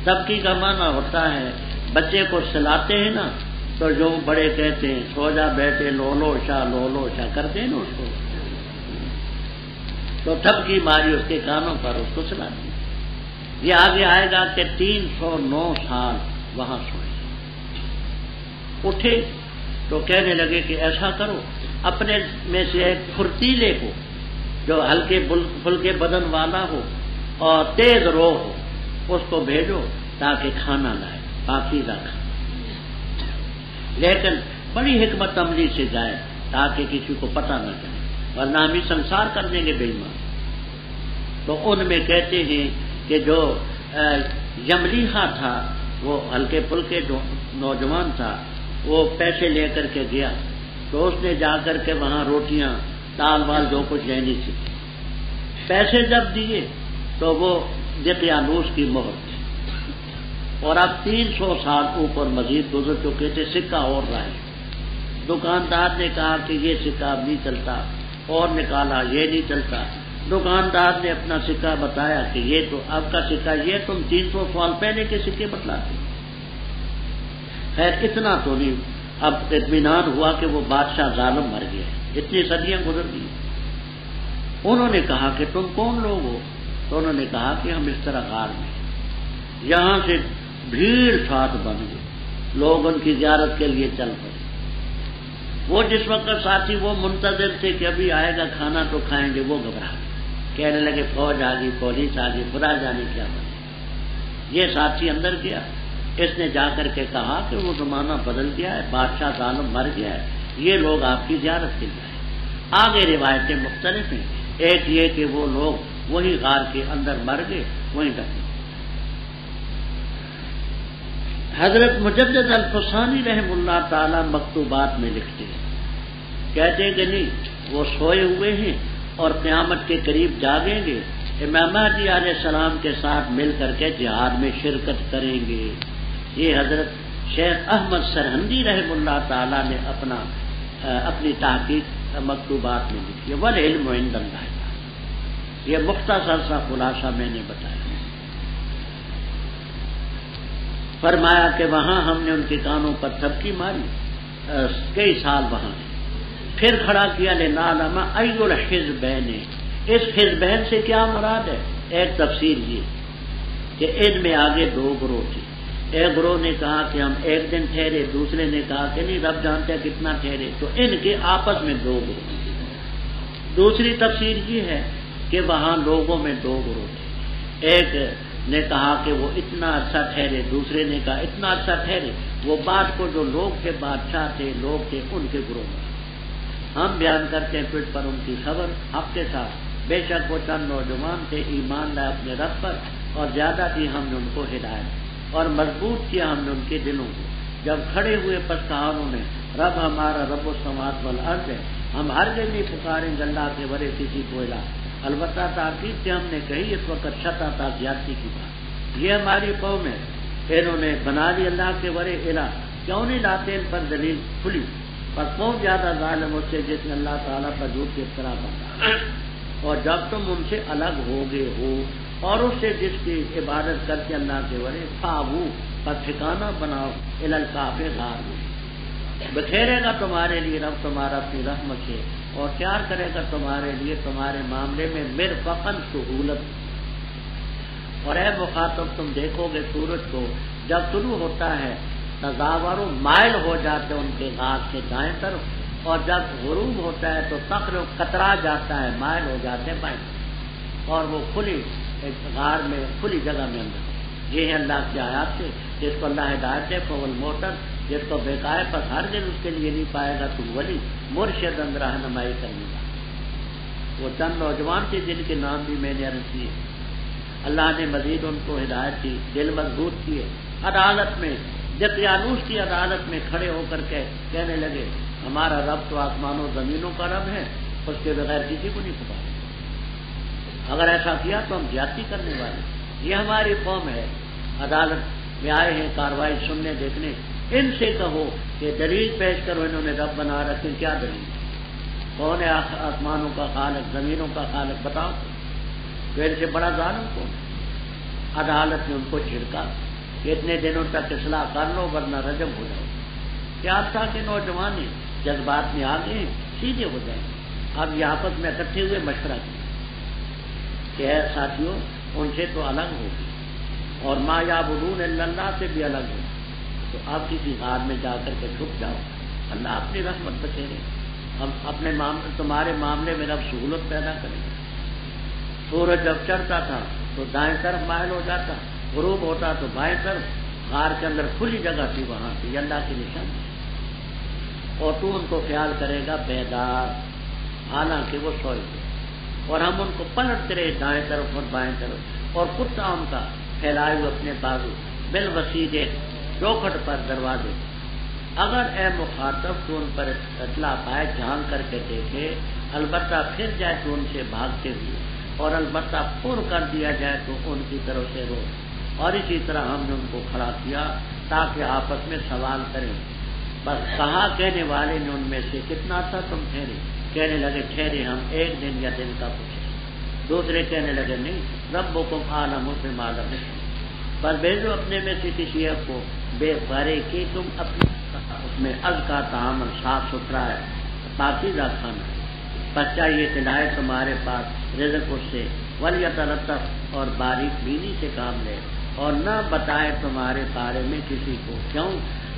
تھپکی کا معنی ہوتا ہے بچے کو سلاتے ہیں نا تو جو بڑے کہتے ہیں سو جا بیٹے لو لو شاہ کرتے ہیں نا اس کو، تو تھپکی ماری اس کے کانوں پر، اس کو سلا دی۔ یہ آگے آئے گا کہ 309 سال وہاں سوئے۔ اٹھے تو کہنے لگے کہ ایسا کرو، اپنے میں سے ایک پھرتیلے کو جو ہلکے پھلکے بدن والا ہو اور تیز روح ہو اس کو بھیجو تاکہ کھانا لائے، پاکیزہ کھانا، لیکن بڑی حکمت عملی سے جائے تاکہ کسی کو پتہ نہ چلے، ورنہ ہم ہی سنسار کر دیں گے بے ایمان۔ تو ان میں کہتے ہیں کہ جو یملیحہ تھا وہ ہلکے پھلکے نوجوان تھا، وہ پیسے لے کر کے گیا تو اس نے جا کر کے وہاں روٹیاں دال وال جو کچھ لینی تھی، پیسے جب دیے تو وہ دقیانوس کی مہر تھی، اور اب 300 سال اوپر مزید گزر چکے تھے، سکہ اور رہے۔ دکاندار نے کہا کہ یہ سکہ اب نہیں چلتا، اور نکالا یہ نہیں چلتا۔ دکاندار نے اپنا سکہ بتایا کہ یہ تو اب کا سکہ، یہ تم 300 سال پہلے کے سکے بتلاتے۔ خیر اتنا تو نہیں، اب اطمینان ہوا کہ وہ بادشاہ ظالم مر گیا، اتنی صدیاں گزر گئی۔ انہوں نے کہا کہ تم کون لوگ ہو؟ تو انہوں نے کہا کہ ہم اس طرح غار میں، یہاں سے بھیڑ ساتھ بن گئی، لوگ ان کی زیارت کے لیے چل پڑے۔ وہ جس وقت ساتھی وہ منتظر تھے کہ ابھی آئے گا کھانا تو کھائیں گے، وہ گھبرا گئے، کہنے لگے فوج آ گئی، پولیس آ گئی، خدا جانے کیا بنے۔ یہ ساتھی اندر گیا، اس نے جا کر کے کہا کہ وہ زمانہ بدل گیا ہے، بادشاہ ظالم مر گیا ہے، یہ لوگ آپ کی زیارت کے لیے آئے۔ آگے روایتیں مختلف ہیں، ایک یہ کہ وہ لوگ وہی غار کے اندر مر گئے، وہیں ڈھکے۔ حضرت مجدد الفسانی رحم اللہ تعالی مکتوبات میں لکھتے ہیں، کہتے ہیں کہ نہیں، وہ سوئے ہوئے ہیں اور قیامت کے قریب جاگیں گے، امام مہدی علیہ السلام کے ساتھ مل کر کے جہاد میں شرکت کریں گے۔ یہ حضرت شیخ احمد سرہندی رحم اللہ تعالی نے اپنی تحقیق مکتوبات میں لکھی ہے، والعلم عند اللہ تعالی۔ یہ مختصر سا خلاصہ میں نے بتایا۔ فرمایا کہ وہاں ہم نے ان کے کانوں پر تھپکی ماری، کئی سال وہاں، پھر کھڑا کیا لنعلم ای الحزبین، اس حزبین سے کیا مراد ہے؟ ایک تفسیر یہ کہ ان میں آگے 2 گروہ تھے، ایک گروہ نے کہا کہ ہم 1 دن ٹھہرے، دوسرے نے کہا کہ نہیں رب جانتے ہیں کتنا ٹھہرے، تو ان کے آپس میں 2 گروہ تھے۔ دوسری تفسیر یہ ہے کہ وہاں لوگوں میں 2 گروہ تھے، ایک نے کہا کہ وہ اتنا عرصہ ٹھہرے، دوسرے نے کہا اتنا عرصہ ٹھہرے، وہ بات کو جو لوگ تھے، بادشاہ تھے، لوگ تھے، ان کے گروہ میں ہم بیان کرتے ہیں پھر پر ان کی خبر حق کے ساتھ۔ بے شک وہ چند نوجوان تھے، ایمان لائے اپنے رب پر، اور زیادہ تھی ہم نے ان کو ہدایت اور مضبوط کیا ہم نے ان کے دلوں کو۔ جب کھڑے ہوئے پس کہا انہوں نے رب ہمارا رب السماوات والارض ہے، ہم ہر جگہ نہیں پکاریں گے اللہ کے ورے کسی کو الہ۔ البتہ تاکید سے ہم نے کہی اس وقت شتا تھا زیادتی کی بات، یہ ہماری قوم ہے، انہوں نے بنا لی اللہ کے ورے الہ، کیوں نہیں لاتے ان پر دلیل کھلی؟ پر کون زیادہ ظالم اس سے جس نے اللہ تعالیٰ پر جھوٹ کی افترا بنا۔ اور جب تم ان سے الگ ہو گئے ہو اور اس سے جس کی عبادت کر کے اللہ کے ورے فاوو پر ٹھکانہ بناؤ الالکعبہ غار میں، بکھیرے گا تمہارے لیے رب تمہارا اپنی رحمت سے، اور تیار کرے گا تمہارے لیے تمہارے معاملے میں مرفقاً سہولت۔ اور اے مخاطب تم دیکھو گے سورج کو جب طلوع ہوتا ہے تزاور مائل ہو جاتے ان کے غار سے دائیں طرف، اور جب غروب ہوتا ہے تو تقرب کترا جاتا ہے، مائل ہو جاتے ہیں بائیں طرف، اور وہ کھلی غار میں کھلی جگہ میں اندر۔ یہ ہے اللہ کی آیات سے، جس کو اللہ ہدایت دے فول موٹر، جس کو بیکائے پر ہر دن اس کے لیے نہیں پائے گا تم ولی مرشد اندر رہنمائی کرنے کا۔ وہ چند نوجوان تھے جن کے نام بھی میں نے عرض کیے، اللہ نے مزید ان کو ہدایت دی، دل مضبوط کیے، عدالت میں دقیانوس کی عدالت میں کھڑے ہو کر کے کہنے لگے ہمارا رب تو آسمانوں زمینوں کا رب ہے، اس کے بغیر کسی کو نہیں پکارا، اگر ایسا کیا تو ہم زیادتی کرنے والے۔ یہ ہماری قوم ہے، عدالت میں آئے ہیں کارروائی سننے دیکھنے، ان سے کہو کہ دلیل پیش کرو، انہوں نے رب بنا رکھے، کیا دلیل؟ کون ہے آسمانوں کا خالق زمینوں کا خالق؟ بتاؤ، پھر سے بڑا ظالم کون؟ عدالت نے ان کو چھڑکا کہ اتنے دنوں تک اصلاح کر لو ورنہ رجم ہو جاؤ۔ کیا تھا کہ نوجوان جذبات میں آ گئے سیدھے ہو جائیں۔ اب یہ آپس میں اکٹھے ہوئے مشورہ کیا کہ اے ساتھیوں ان سے تو الگ ہوگی اور ما یعبدون الا اللہ سے بھی الگ ہوگی، تو آپ کسی غار میں جا کر کے چھپ جاؤ، اللہ اپنی رحمت بخیرے، ہم اپنے تمہارے معاملے میں رب سہولت پیدا کریں گے۔ سورج جب چڑھتا تھا تو دائیں طرف مائل ہو جاتا، غروب ہوتا تو بائیں طرف، غار کے اندر کھلی جگہ تھی وہاں سے، یہ اللہ کی نشانی، اور تو ان کو خیال کرے گا بیدار، حالانکہ وہ سوئے تھے، اور ہم ان کو پلٹتے رہے دائیں طرف اور بائیں طرف، اور کتا ان کا پھیلائے ہوئے اپنے بازو بالوسیع چوکھٹ پر دروازے۔ اگر اے مخاطب تو ان پر اطلاع پائے، جھانک کر کے دیکھے، البتہ پھر جائے تو ان سے بھاگتے ہوئے، اور البتہ پر کر دیا جائے تو ان کی طرف سے رو۔ اور اسی طرح ہم نے ان کو کھڑا کیا تاکہ آپس میں سوال کریں۔ بس کہا کہنے والے نے ان میں سے کتنا تھا تم ٹھہرے؟ کہنے لگے ٹھہرے ہم ایک دن یا دن کا پوچھے۔ دوسرے کہنے لگے نہیں، ربکم اعلم بما لبثتم، پر بھیجو اپنے میں سے کسی ایک کو بے بارے کہ تم اپنے اس میں ازکا طعام صاف ستھرا ہے، پاکیزہ کھانا، بس چاہیے کہ لائے تمہارے پاس رزق اس سے، ولیتلطف اور باریک بینی سے کام لے، اور نہ بتائے تمہارے بارے میں کسی کو، کیوں؟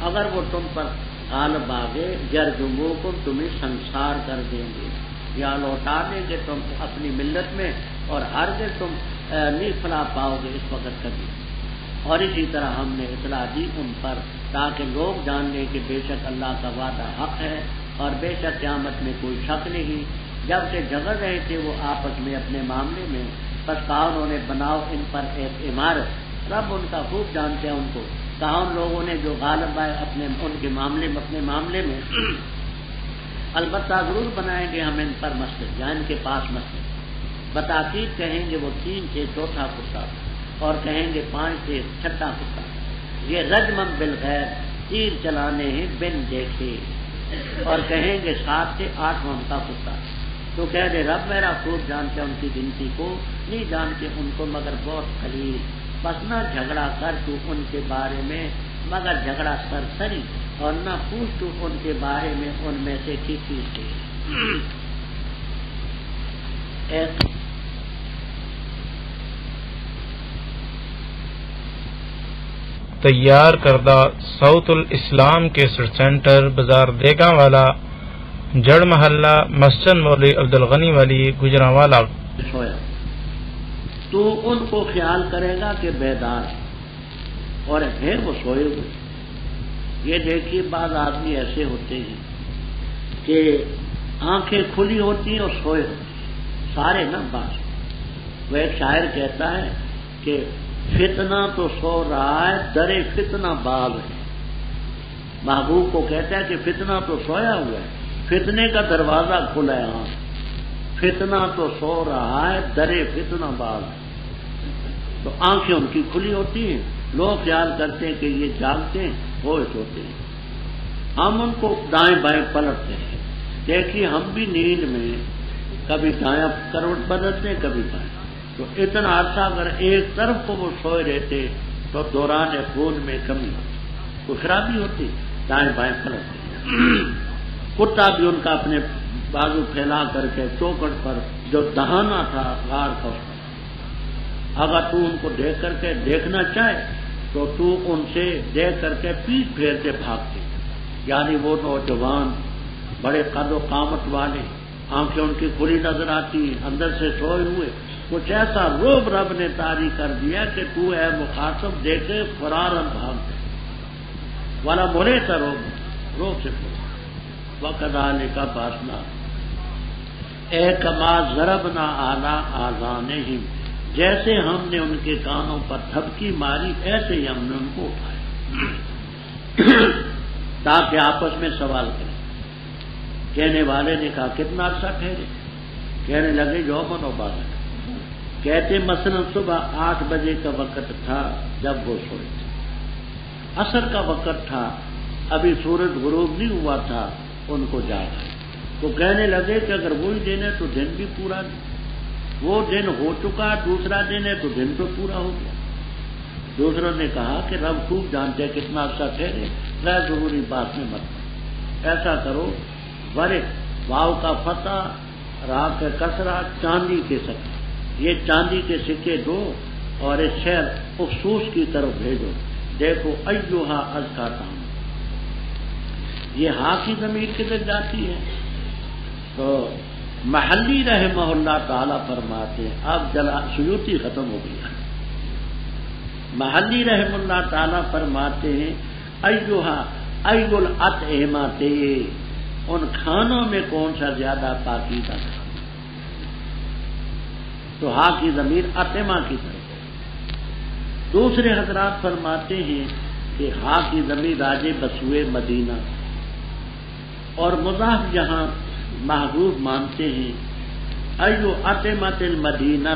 اگر وہ تم پر غالب آ گئے یرجموکم تمہیں سنسار کر دیں گے، یا لوٹا دیں گے تم اپنی ملت میں، اور ہرگز تم نہیں فلاح پاؤ گے اس وقت کبھی۔ اور اسی طرح ہم نے اطلاع دی ان پر تاکہ لوگ جان لیں کہ بے شک اللہ کا وعدہ حق ہے، اور بے شک قیامت میں کوئی شک نہیں۔ جب سے جھگڑ رہے تھے وہ آپس میں اپنے معاملے میں، بس کہا انہوں نے بناؤ ان پر ایک عمارت، رب ان کا خوب جانتے ہیں ان کو، کہا ان لوگوں نے جو غالب آئے اپنے ان کے معاملے میں اپنے معاملے میں البتہ ضرور بنائیں گے ہم ان پر مسجد، یا ان کے پاس مسجد، بتاکید کہیں گے وہ 3 سے چوتھا کتا، اور کہیں گے 5 سے چھٹا کتا، یہ رجمن بالغیر تیر چلانے ہیں بن دیکھے، اور کہیں گے 7 سے 8واں کا کتا، تو کہہ دے رب میرا خوب جانتے ان کی گنتی کو، نہیں جانتے ان کو مگر بہت قلیل، بس نہ جھگڑا کر تو ان کے بارے میں مگر جھگڑا سرسری، اور نہ پوچھ تو ان کے بارے میں ان میں سے کسی سے۔ تیار کردہ ساؤتھ الاسلام کیسٹ سینٹر بازار دیگاں والا جڑ محلہ مسجد مولوی عبدالغنی والی گجرانوالا۔ تو ان کو خیال کرے گا کہ بیدار ہے، اور ہے وہ سوئے ہوئے۔ یہ دیکھیے بعض آدمی ایسے ہوتے ہیں کہ آنکھیں کھلی ہوتی ہیں اور سوئے ہوتے ہیں، سارے نا باز۔ وہ ایک شاعر کہتا ہے کہ فتنہ تو سو رہا ہے در فتنہ باز ہے، محبوب کو کہتا ہے کہ فتنہ تو سویا ہوا ہے، فتنے کا دروازہ کھلا ہے، ہاں فتنہ تو سو رہا ہے در فتنہ باز ہے۔ تو آنکھیں ان کی کھلی ہوتی ہیں، لوگ خیال کرتے ہیں کہ یہ جاگتے ہیں، ہوئے سوتے ہیں، ہم ان کو دائیں بائیں پلٹتے ہیں۔ دیکھیے ہم بھی نیند میں کبھی دائیں کروٹ بدلتے ہیں کبھی بائیں، تو اتنا عرصہ اگر ایک طرف کو وہ سوئے رہتے تو دوران خون میں کمی ہوتی، کوئی خرابی ہوتی، دائیں بائیں پلٹتے ہیں۔ کتا بھی ان کا اپنے بازو پھیلا کر کے چوکٹ پر جو دہانا تھا غار کا اس پر، اگر تو ان کو دیکھ کر کے دیکھنا چاہے تو تو ان سے دیکھ کر کے پیٹ پھیر کے بھاگتے، یعنی وہ نوجوان بڑے قد و قامت والے، آنکھیں ان کی کھلی نظر آتی، اندر سے سوئے ہوئے، کچھ ایسا روب رب نے طاری کر دیا کہ تو اے مخاطب دیکھے فرارن بھاگتے والا مرے تھا روب سے وَكَذَلِكَ بَعَثْنَا اے کما ضربنا علی آذانہم، جیسے ہم نے ان کے کانوں پر تھپکی ماری ایسے ہی ہم نے ان کو اٹھایا تاکہ آپس میں سوال کریں۔ کہنے والے نے کہا کتنا عرصہ ٹھہرے؟ کہنے لگے یومن و بارہ۔ کہتے مثلا صبح 8 بجے کا وقت تھا جب وہ سوئے تھے، عصر کا وقت تھا، ابھی سورج غروب نہیں ہوا تھا، ان کو جاگا تو کہنے لگے کہ اگر وہی دن ہے تو دن بھی پورا نہیں، وہ دن ہو چکا، دوسرا دن ہے تو دن تو پورا ہو گیا۔ دوسروں نے کہا کہ رب خوب جانتے ہیں کتنا عرصہ ٹھہرے، غیر ضروری بات میں مت کرو، ایسا کرو ورق واو کا فتح را کا کسرہ چاندی کے سکے، یہ چاندی کے سکے دو اور اس شہر افسوس کی طرف بھیجو، دیکھو ایوہا ازکا تام، یہ ہاں کی ضمیر کدھر جاتی ہے؟ تو محلی رحمہ اللہ تعالی فرماتے ہیں، اب سیوطی ختم ہو گیا، محلی رحمہ اللہ تعالی فرماتے ہیں ایوہا ایو الاطعمۃ، ان کھانوں میں کون سا زیادہ پاکیزہ تھا؟ تو ہاں کی ضمیر اطعمہ کی طرف ہے۔ دوسرے حضرات فرماتے ہیں کہ ہاں کی ضمیر راجے بسوئے مدینہ، اور مضاف یہاں محذوف مانتے ہیں ایو اطعمۃ المدینہ،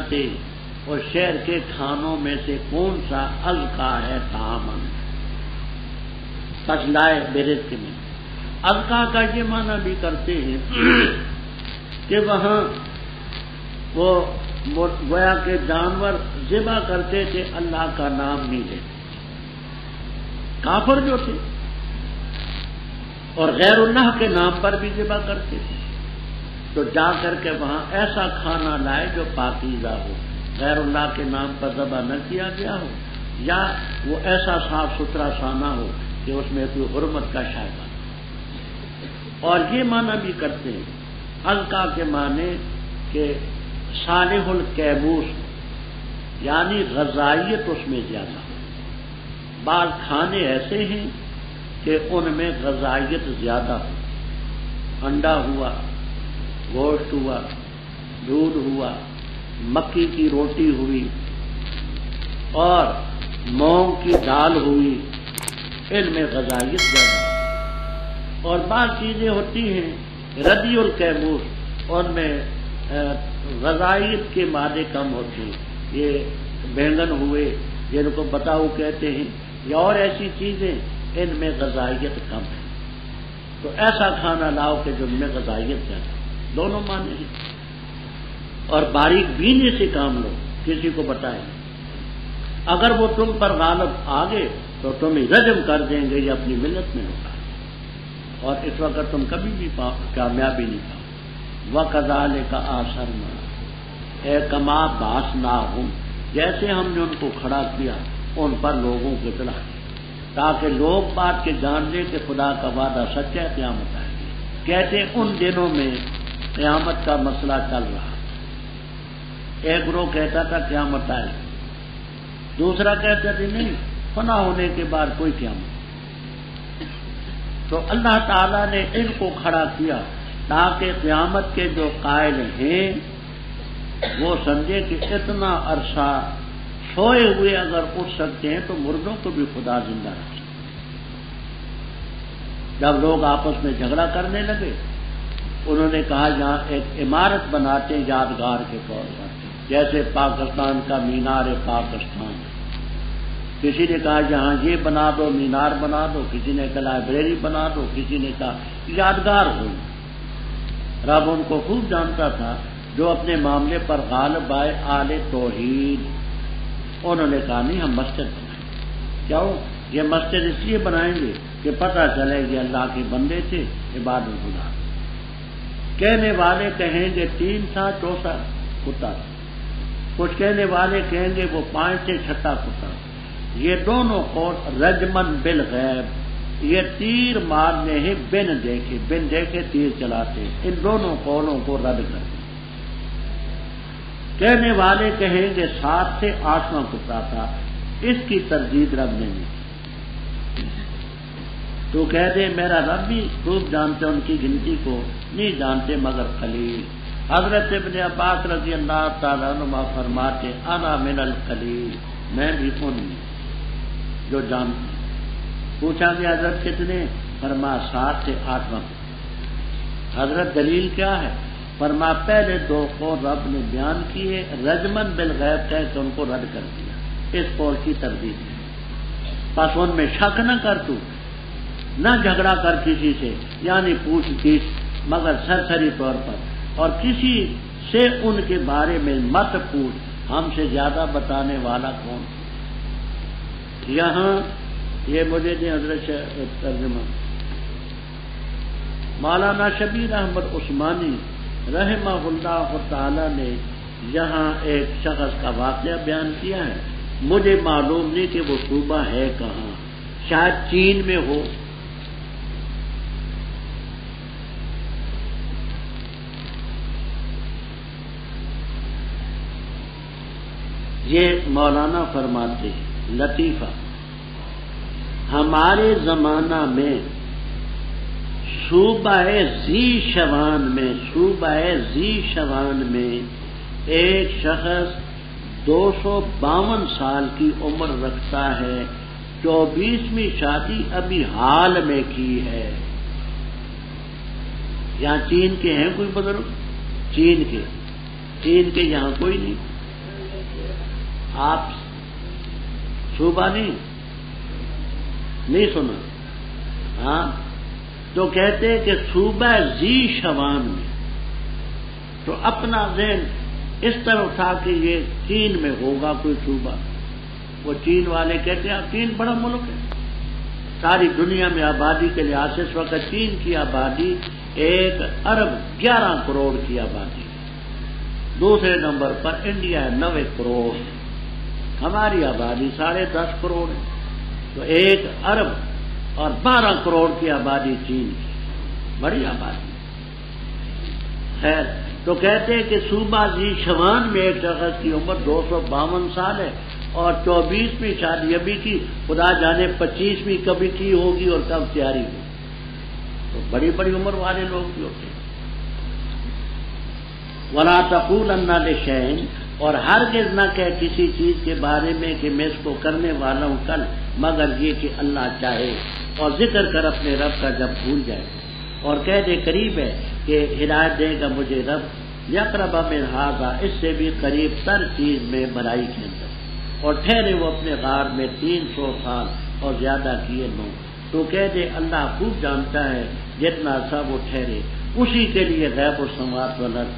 اور شہر کے کھانوں میں سے کون سا ازکا ہے طعامن، پس لائے برزق میں۔ ازکا کا یہ معنی بھی کرتے ہیں کہ وہاں وہ گویا کہ جانور ذبح کرتے تھے، اللہ کا نام نہیں لیتے، کافر جو تھے، اور غیر اللہ کے نام پر بھی ذبح کرتے تھے، تو جا کر کے وہاں ایسا کھانا لائے جو پاکیزہ ہو، غیر اللہ کے نام پر ذبح نہ کیا گیا ہو، یا وہ ایسا صاف ستھرا کھانا ہو کہ اس میں کوئی حرمت کا شائبہ۔ اور یہ معنی بھی کرتے ہیں ازکا کے معنی کہ صالح الکیموس، یعنی غذائیت اس میں زیادہ۔ بعض کھانے ایسے ہیں کہ ان میں غذائیت زیادہ ہو، انڈا ہوا، گوشت ہوا، دودھ ہوا، مکی کی روٹی ہوئی، اور مونگ کی دال ہوئی، ان میں غذائیت زیادہ ہے۔ اور بعض چیزیں ہوتی ہیں ردی الکیموس، ان میں غذائیت کے مادے کم ہوتے ہیں، یہ بینگن ہوئے جن کو بتاؤ کہتے ہیں، یا اور ایسی چیزیں، ان میں غذائیت کم ہے، تو ایسا کھانا لاؤ کہ جن میں غذائیت زیادہ، دونوں معنی ہیں۔ اور باریک بینی سے کام لو، کسی کو بتائیں، اگر وہ تم پر غالب آ گئے تو تمہیں رجم کر دیں گے یا اپنی ملت میں ہوگا، اور اس وقت تم کبھی بھی کامیابی نہیں پاؤ۔ وَكَذَلِكَ آثَرْنَا اے کما بَعَثْنَاهُمْ، جیسے ہم نے ان کو کھڑا کیا ان پر لوگوں کو اطلاع دی، تاکہ لوگ بات کے جان لیں کہ خدا کا وعدہ سچا ہے، قیامت آئے گی۔ کہتے ان دنوں میں قیامت کا مسئلہ چل رہا، ایک گروہ کہتا تھا قیامت آئے گی، دوسرا کہتا تھا نہیں، فنا ہونے کے بعد کوئی قیامت۔ تو اللہ تعالیٰ نے ان کو کھڑا کیا تاکہ قیامت کے جو قائل ہیں وہ سمجھے کہ اتنا عرصہ سوئے ہوئے اگر اٹھ سکتے ہیں تو مردوں کو بھی خدا زندہ رکھ سکتے۔ جب لوگ آپس میں جھگڑا کرنے لگے، انہوں نے کہا یہاں ایک عمارت بناتے ہیں یادگار کے طور پر، جیسے پاکستان کا مینار پاکستان، کسی نے کہا یہاں یہ بنا دو، مینار بنا دو، کسی نے کہا لائبریری بنا دو، کسی نے کہا یادگار ہو۔ رب ان کو خوب جانتا تھا جو اپنے معاملے پر غالب آئے آل توحید، انہوں نے کہا نہیں ہم مسجد بنائیں گے۔ کیا یہ مسجد اس لیے بنائیں گے کہ پتہ چلے کہ اللہ کے بندے تھے، عبادت گزار۔ کہنے والے کہیں گے 3 تھا، 4 کتا تھا، کچھ کہنے والے کہیں گے وہ 5 سے 6 کتا۔ یہ دونوں قول رجمن بالغیب، یہ تیر مارنے ہیں بن دیکھے تیر چلاتے، ان دونوں قولوں کو رد کر دیں۔ کہنے والے کہیں گے 7 سے 8واں کتا تھا، اس کی تردید رب نے نہیں۔ تو کہہ دے میرا رب بھی خوب جانتے ان کی گنتی کو، نہیں جانتے مگر قلیل۔ حضرت ابن عباس رضی اللہ تعالیٰ عنہ فرماتے انا من القلیل، میں بھی ان جو جانتے۔ پوچھا گیا حضرت کتنے؟ فرما 7 سے 8واں۔ حضرت دلیل کیا ہے؟ فرما پہلے 2 قول رب نے بیان کیے، رجمن بالغیب کہہ کے ان کو رد کر دیا، اس قول کی تردید ہے۔ بس ان میں شک نہ کر، تو نہ جھگڑا کر کسی سے، یعنی پوچھ گچھ مگر سرسری طور پر، اور کسی سے ان کے بارے میں مت پوچھ، ہم سے زیادہ بتانے والا کون؟ یہاں یہ مجھے دیں حضرت ترجمہ۔ مولانا شبیر احمد عثمانی رحمہ اللہ تعالی نے یہاں ایک شخص کا واقعہ بیان کیا ہے، مجھے معلوم نہیں کہ وہ صوبہ ہے کہاں، شاید چین میں ہو۔ یہ مولانا فرماتے ہیں لطیفہ، ہمارے زمانہ میں صوبہ ذی شوان میں ایک شخص 252 سال کی عمر رکھتا ہے، 24ویں شادی ابھی حال میں کی ہے۔ یہاں چین کے ہیں کوئی بزرگ؟ چین کے یہاں کوئی نہیں؟ آپ صوبہ نہیں سنا؟ ہاں، تو کہتے ہیں کہ صوبہ ذی شوان میں، تو اپنا ذہن اس طرح اٹھا کہ یہ چین میں ہوگا کوئی صوبہ۔ وہ چین والے کہتے ہیں چین بڑا ملک ہے، ساری دنیا میں آبادی کے لحاظ سے اس وقت چین کی آبادی 1 ارب 11 کروڑ کی آبادی ہے۔ دوسرے نمبر پر انڈیا ہے 90 کروڑ، ہماری آبادی 10.5 کروڑ ہے، تو 1 ارب اور 12 کروڑ کی آبادی چین کی، بڑی آبادی۔ خیر، تو کہتے ہیں کہ صوبہ ذی شوان میں ایک شخص کی عمر 252 سال ہے اور 24ویں شادی ابھی کی، خدا جانے 25ویں کبھی کی ہوگی اور کب تیاری ہوگی۔ تو بڑی بڑی عمر والے لوگ بھی ہوتے ہیں۔ وَلَا تَقُولَنَّ لِشَيْءٍ، اور ہرگز نہ کہ کسی چیز کے بارے میں کہ میں اس کو کرنے والا ہوں کل، مگر یہ کہ اللہ چاہے، اور ذکر کر اپنے رب کا جب بھول جائے، اور کہہ دے قریب ہے کہ ہدایت دے گا مجھے رب، یقرب من ھذا، اس سے بھی قریب تر چیز میں بھلائی کے اندر، اور ٹھہرے وہ اپنے غار میں 300 سال اور زیادہ کیے 9۔ تو کہہ دے اللہ خوب جانتا ہے جتنا سا وہ ٹھہرے، اسی کے لیے غیب السماوات والارض،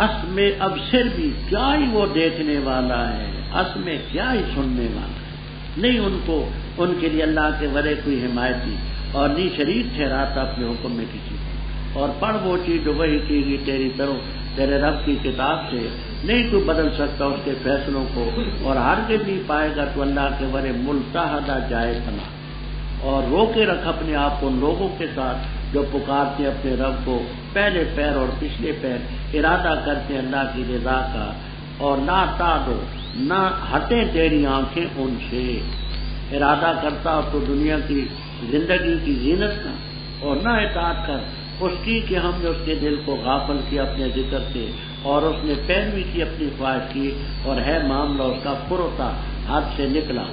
اس میں ابصر بھی کیا ہی وہ دیکھنے والا ہے، اس میں کیا ہی سننے والا ہے، نہیں ان کے لیے اللہ کے ورے کوئی حمایتی، اور نہیں شریک ٹھہراتا اپنے حکم میں کسی کو۔ اور پڑھ وہ چیز جو وہی کی گئی تیری طرف تیرے رب کی کتاب سے، نہیں تو بدل سکتا اس کے فیصلوں کو، اور ہرگز نہیں پائے گا تو اللہ کے ورے ملتحدہ جائے پناہ۔ اور روکے رکھ اپنے آپ کو ان لوگوں کے ساتھ جو پکارتے اپنے رب کو پہلے پیر اور پچھلے پیر، ارادہ کرتے اللہ کی رضا کا، اور نہ تعدو، نہ ہٹیں تیری آنکھیں ان سے۔ ارادہ کرتا تو دنیا کی زندگی کی زینت کا، اور نہ اطاعت کر اس کی کہ ہم نے اس کے دل کو غافل کیا اپنے ذکر سے، اور اس نے پیروی کی اپنی خواہش کی، اور ہے معاملہ اس کا پروتا حد سے نکلا،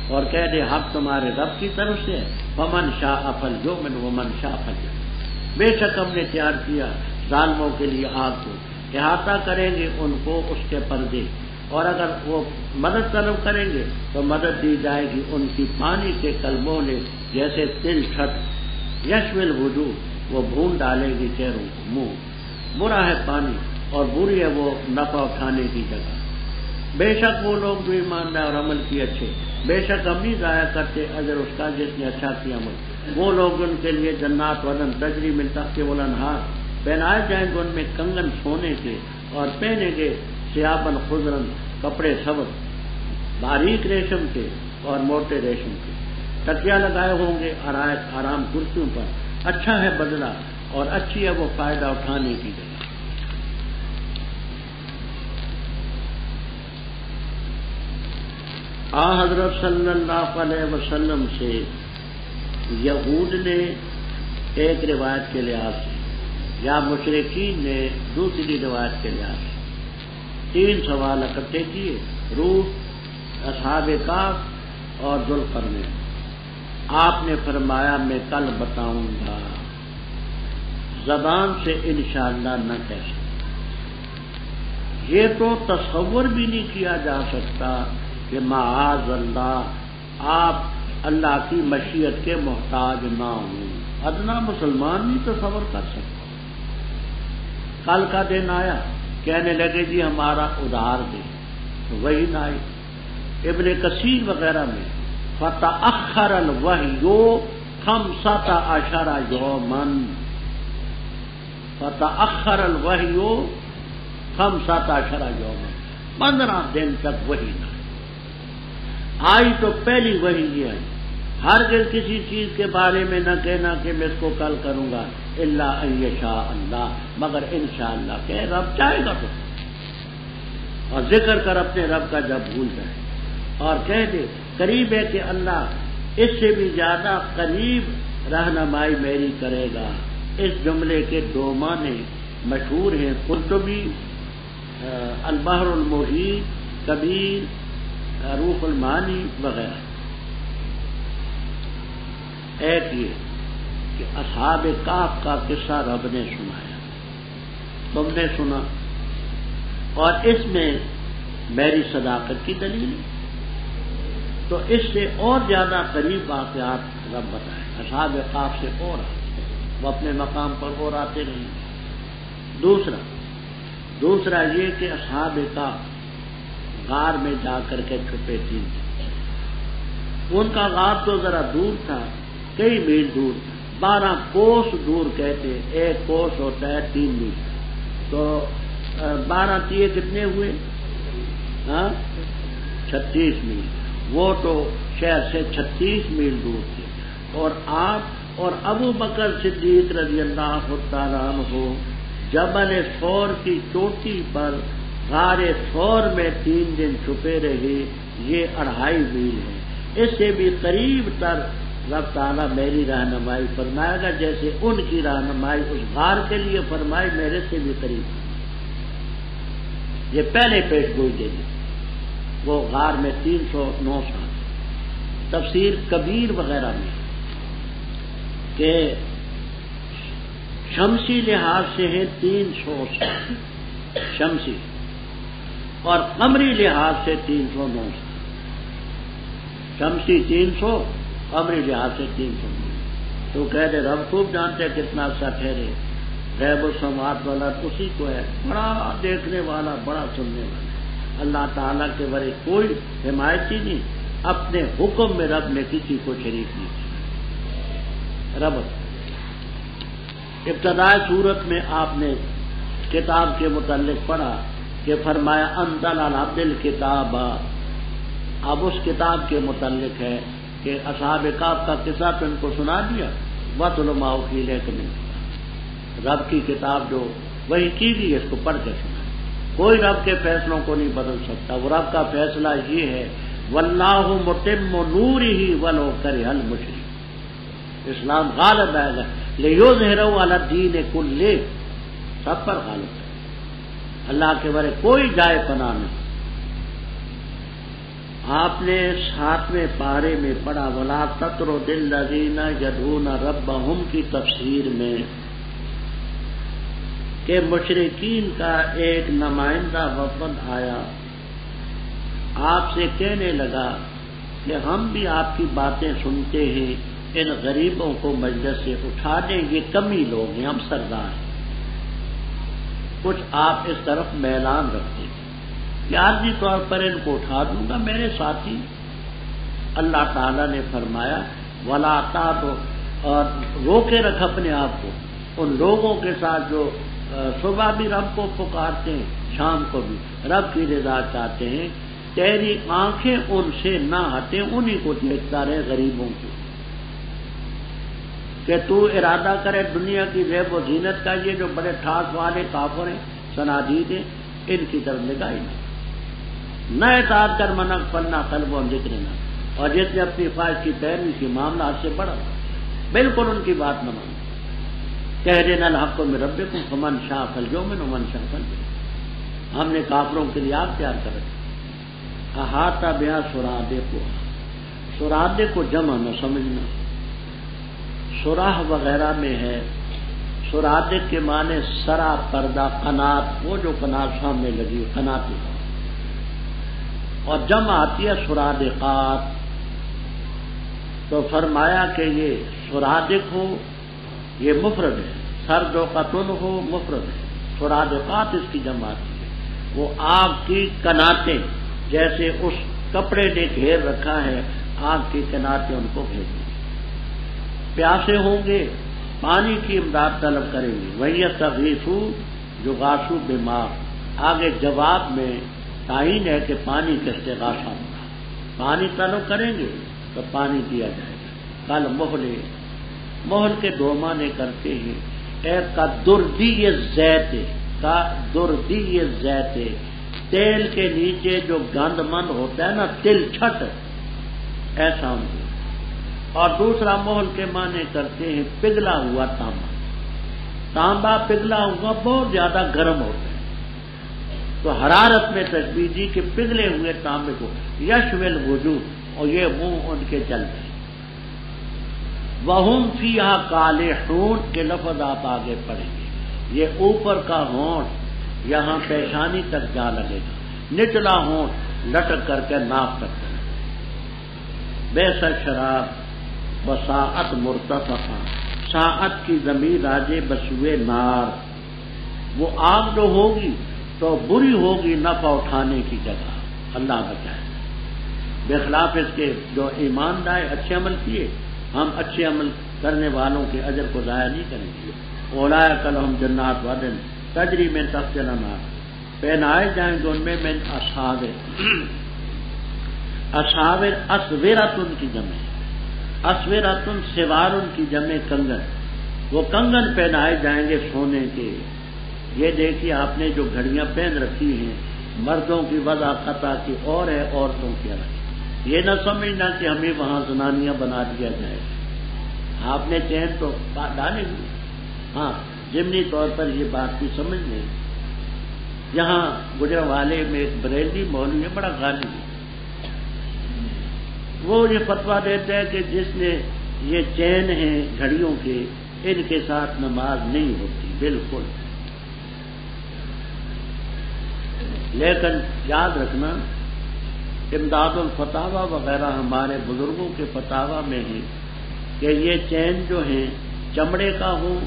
اور کہہ دے حق تمہارے رب کی طرف سے ہے، فمن شاء فلیؤمن ومن شاء فلیکفر۔ بے شک ہم نے تیار کیا ظالموں کے لیے آگ کو، احاطہ کریں گے ان کو اس کے پردے، اور اگر وہ مدد طلب کریں گے تو مدد دی جائے گی ان کی پانی کے کلموں نے جیسے تل چھٹ، یشمل وجوہ، وہ بھون ڈالے گی چہروں کو، منہ برا ہے پانی اور بری ہے وہ نفع اٹھانے کی جگہ۔ بے شک وہ لوگ جو ایمان لائے اور عمل کیے اچھے، بے شک ہم نہیں ضائع کرتے اجر اس کا جس نے اچھا کیا عمل۔ وہ لوگ ان کے لیے جنات ودن تجری من تحتها الانہار، پہنائے جائیں گے ان میں کنگن سونے کے، اور پہنیں گے ثیابا خضرا کپڑے سبز باریک ریشم کے اور موٹے ریشم کے، تکیا لگائے ہوں گے آرام کرسیوں پر، اچھا ہے بدلہ اور اچھی ہے وہ فائدہ اٹھانے کی جگہ۔ حضرت صلی اللہ علیہ وسلم سے یہود نے ایک روایت کے لحاظ سے یا مشرکین نے دوسری روایت کے لحاظ سے 3 سوال اکٹھے کیے، روح، اصحاب کہف اور ذوالقرنین۔ آپ نے فرمایا میں کل بتاؤں گا، زبان سے انشاءاللہ نہ کہہ سکتا۔ یہ تو تصور بھی نہیں کیا جا سکتا کہ معاذ اللہ آپ اللہ کی مشیت کے محتاج نہ ہوں، ادنا مسلمان نہیں تصور کر سکتا۔ کل کا دن آیا، کہنے لگے جی ہمارا ادھار دے، تو وہی نہ آئی۔ ابن کثیر وغیرہ میں فتأخر الوحی 15 یوما، فتأخر الوحی 15 یوما، 15 دن تک وحی نہ آئی۔ تو پہلی وحی یہ آئی، ہرگز کسی چیز کے بارے میں نہ کہنا کہ میں اس کو کل کروں گا، الا ان یشاء اللہ، مگر انشاءاللہ کہ رب چاہے گا تو، اور ذکر کر اپنے رب کا جب بھول جائے، اور کہہ دے قریب ہے کہ اللہ اس سے بھی زیادہ قریب رہنمائی میری کرے گا۔ اس جملے کے 2 معنی مشہور ہیں، قرطبی البحر المحیط کبیر روح المعانی وغیرہ۔ ایک یہ کہ اصحاب کہف کا قصہ رب نے سنایا، تم نے سنا، اور اس میں میری صداقت کی دلیل ہے، تو اس سے اور زیادہ قریب واقعات رب بتائے۔ اصحاب کہف سے اور آتے، وہ اپنے مقام پر اور آتے رہیں۔ دوسرا یہ کہ اصحاب کہف غار میں جا کر کے چھپے 3 دن۔ ان کا غار تو ذرا دور تھا، کئی میل دور، 12 کوس دور کہتے، 1 کوس ہوتا ہے 3 میل، تو 12 تیے کتنے ہوئے؟ 36 میل۔ وہ تو شہر سے 36 میل دور تھے، اور آپ اور ابو بکر صدیق رضی اللہ تعالیٰ عنہ جبل ثور کی چوٹی پر غار ثور میں 3 دن چھپے رہے، یہ 2.5 میل ہے۔ اس سے بھی قریب تر رب تعالیٰ میری رہنمائی فرمائے گا، جیسے ان کی رہنمائی اس غار کے لیے فرمائی، میرے سے بھی قریب۔ یہ پہلے پیش گوئی دے دی، وہ غار میں 309 سال۔ تفسیر کبیر وغیرہ میں کہ شمسی لحاظ سے ہے 300 سال شمسی، اور قمری لحاظ سے 309 سال۔ شمسی 300، قمری لحاظ سے 309۔ تو کہہ دے رب خوب جانتے کتنا عرصہ ٹھہرے، غیب و سماوات والا اسی کو ہے، بڑا دیکھنے والا، بڑا سننے والا۔ اللہ تعالیٰ کے ورے کوئی حمایتی نہیں، اپنے حکم میں رب نے کسی کو شریک نہیں کیا۔ رب ابتدائی صورت میں آپ نے کتاب کے متعلق پڑھا کہ فرمایا انزل علی عبد الکتاب، اب اس کتاب کے متعلق ہے کہ اصحاب کہف کا قصہ تو ان کو سنا دیا، وَاتْلُ مَا أُوحِیَ إِلَیْکَ مِنَ الْکِتَابِ، رب کی کتاب جو وہی کی گئی اس کو پڑھ کے سنا۔ کوئی رب کے فیصلوں کو نہیں بدل سکتا، وہ رب کا فیصلہ یہ ہے وَاللَّهُ مُتِمُّ نُورِهِ وَلَوْ كَرِهَ الْمُجْرِمُونَ، اسلام غالب آئے گا، لِيُظْهِرَهُ عَلَى الدِّینِ كُلِّهِ، سب پر غالب ہے، اللہ کے ورے کوئی جائے پناہ نہیں۔ آپ نے 7ویں پارے میں پڑھا وَلَا تَطْرُدِ الَّذِينَ يَدْعُونَ رَبَّهُمْ کی تفسیر میں کہ مشرکین کا ایک نمائندہ وفد آیا، آپ سے کہنے لگا کہ ہم بھی آپ کی باتیں سنتے ہیں، ان غریبوں کو مجلس سے اٹھا دیں، یہ کمی لوگ ہیں، ہم سردار ہیں۔ کچھ آپ اس طرف میلان رکھتے ہیں کہ عارضی طور پر ان کو اٹھا دوں گا، میرے ساتھی۔ اللہ تعالیٰ نے فرمایا وَلَا تَعْدُ اور رو کے رکھ اپنے آپ کو ان لوگوں کے ساتھ جو صبح بھی رب کو پکارتے ہیں شام کو بھی رب کی رضا چاہتے ہیں. تیری آنکھیں ان سے نہ ہٹیں, انہی کو دیکھتا رہے غریبوں کو, کہ تو ارادہ کرے دنیا کی زیب و زینت کا. یہ جو بڑے ٹھاس والے کافر ہیں صنادید ہیں ان کی طرف نگاہ نہ اطاعت کر منق پلنا قلب و ذکر نہ, اور جس نے اپنی خواہش کی پیروی کی معاملہ حد سے بڑا بالکل ان کی بات نہ مانو. کہہ دینا الحق من ربکم فمن شاء فلیؤمن ومن شاء فلیکفر. ہم نے کافروں کے لیے آگ تیار کر رکھی. احاطہ بہا سرادقها, سرادق کو جمع نہ سمجھنا, سراح وغیرہ میں ہے. سرادق کے معنی سرا پردہ قنات, وہ جو قنات سامنے لگی قنات, اور جمع آتی ہے سرادقات. تو فرمایا کہ یہ سرادق ہو یہ مفرد ہے, سرد و قطن ہو مفرد ہے, سرادقات اس کی جمع آتی ہے. وہ آگ کی کناتیں جیسے اس کپڑے نے گھیر رکھا ہے, آگ کی کناتیں ان کو گھیر دیں. پیاسے ہوں گے پانی کی امداد طلب کریں گے. وہی تغیثو جو غاسو بما, آگے جواب میں تعین ہے کہ پانی کا استغاثہ ہوگا. پانی طلب کریں گے تو پانی دیا جائے گا. کل محلے, محل کے دو معنی کرتے ہیں. ایک کا دردی زیت, کا دردی زیت, تیل کے نیچے جو گند مند ہوتا ہے نا تل چھٹ, ایسا ہوں گے. اور دوسرا محل کے معنی کرتے ہیں پگھلا ہوا تانبا. تانبا پگھلا ہوا بہت زیادہ گرم ہوتا ہے, تو حرارت میں تشبیہ دی کہ پگھلے ہوئے تانبے کو یشویل وجوہ, اور یہ منہ ان کے جل گئے. وہم فیہا کالحون کے لفظ آپ آگے پڑھیں گے. یہ اوپر کا ہونٹ یہاں پیشانی تک جا لگے گا, نچلا ہونٹ لٹک کر کے ناف تک کرے. بیس شراب وساعت مرتفقہ, ساعت کی ضمیر راجے بسوئے نار. وہ آگ جو ہوگی تو بری ہوگی نفع اٹھانے کی جگہ, اللہ بچائے. بخلاف اس کے جو ایمان لائے اچھے عمل کیے, ہم اچھے عمل کرنے والوں کے اجر کو ضائع نہیں کریں گے. اولئک لہم جنات عدن تجری من تحتہا الانہار, پہنائے جائیں گے ان میں من اصحاب اسورۃ کی جمع, اسورۃ سوار کی جمع کنگن. وہ کنگن پہنائے جائیں گے سونے کے. یہ دیکھیے آپ نے جو گھڑیاں پہن رکھی ہیں مردوں کی وضع قطع کی اور ہے, عورتوں کی الگ. یہ نہ سمجھنا کہ ہمیں وہاں زنانیاں بنا دیا جائے. آپ نے چین تو ڈالے گی, ہاں ضمنی طور پر یہ بات بھی سمجھ لیں. یہاں گجرانوالے میں ایک بریلوی مولوی ہے, بڑا غالب ہے. وہ یہ فتویٰ دیتے ہیں کہ جس نے یہ چین ہیں گھڑیوں کے, ان کے ساتھ نماز نہیں ہوتی بالکل. لیکن یاد رکھنا امداد الفتاوی وغیرہ ہمارے بزرگوں کے فتاوی میں ہے کہ یہ چین جو ہیں چمڑے کا ہو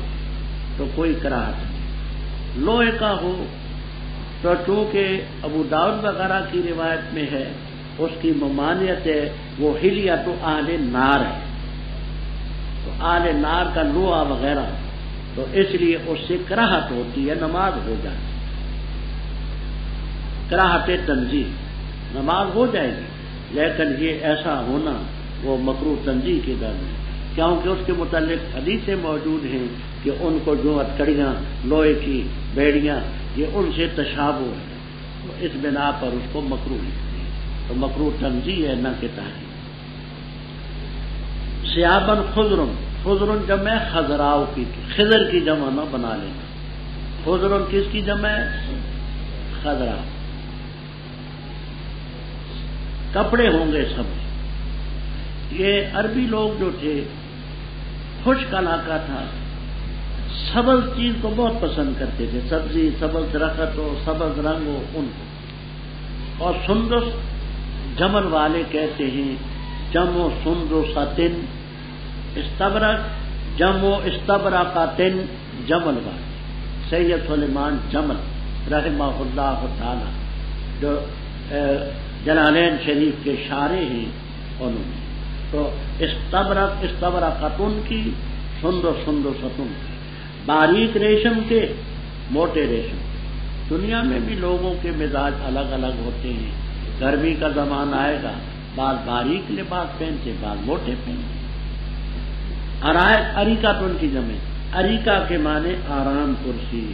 تو کوئی کراہت نہیں, لوہے کا ہو تو چونکہ ابو داؤد وغیرہ کی روایت میں ہے اس کی ممانعت ہے, وہ حلیۃ اہل نار ہے. تو اہل نار کا لوہا وغیرہ, تو اس لیے اس سے کراہت ہوتی ہے, نماز ہو جاتی. کراہت تنزیہ, نماز ہو جائے گی, لیکن یہ ایسا ہونا وہ مکروہ تنزیہ کی در ہے, کیونکہ اس کے متعلق حدیثیں موجود ہیں کہ ان کو جو ہتھکڑیاں لوہے کی بیڑیاں یہ ان سے تشابہ ہے, تو اس بنا پر اس کو مکروہ لکھتے ہیں. تو مکروہ تنزیہ ہے نہ کہ تحریم. ثیابن خضرن, خضرن جمع خضراؤ کی, خضر کی جمع نہ بنا لینا. خضرن کس کی جمع ہے؟ خضرا. کپڑے ہوں گے سب. یہ عربی لوگ جو تھے خشک علاقہ تھا, سبز چیز کو بہت پسند کرتے تھے, سبزی سبز درخت ہو سبز رنگ ہو ان کو. اور سندس جمل والے کہتے ہیں جمع سندساتن, استبرق جمع استبرقاتن جمل والے. سید سلیمان جمل رحمہ اللہ تعالی جو جلالین شریف کے شارح ہیں, انہوں نے تو استبرقتن کی سندستن، باریک ریشم کے، موٹے ریشم کے۔ دنیا میں بھی لوگوں کے مزاج الگ الگ ہوتے ہیں، گرمی کا زمانہ آئے گا، بعض باریک لباس پہنتے، بعض موٹے پہنتے۔ اریکاتن کی جمع، اریکا کے معنی آرام کرسی،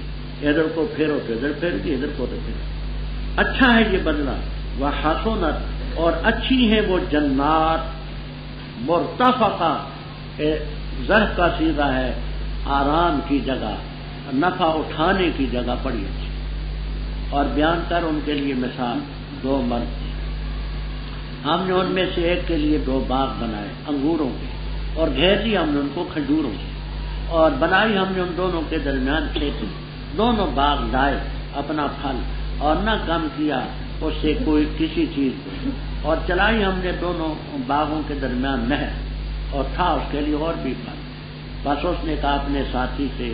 ادھر کو پھیرو تو ادھر پھیر دی، ادھر کو تو پھیرو۔ اچھا ہے یہ بدلہ، وہ حسنت، اور اچھی ہے وہ جنات، مرتفقہ، ظرف کا سیدھا ہے آرام کی جگہ، نفع اٹھانے کی جگہ بڑی اچھی۔ اور بیان کر ان کے لیے مثال، دو مرد تھے، ہم نے ان میں سے ایک کے لیے 2 باغ بنائے انگوروں کے، اور گھیر دی ہم نے ان کو کھجوروں سے، اور بنائی ہم نے ان دونوں کے درمیان کھیتی، دونوں باغ لائے اپنا پھل، اور نہ کم کیا اس سے کوئی کسی چیز کو، اور چلائی ہم نے دونوں باغوں کے درمیان نہر، اور تھا اس کے لیے اور بھی پھل۔ بس اس نے کہا اپنے ساتھی سے،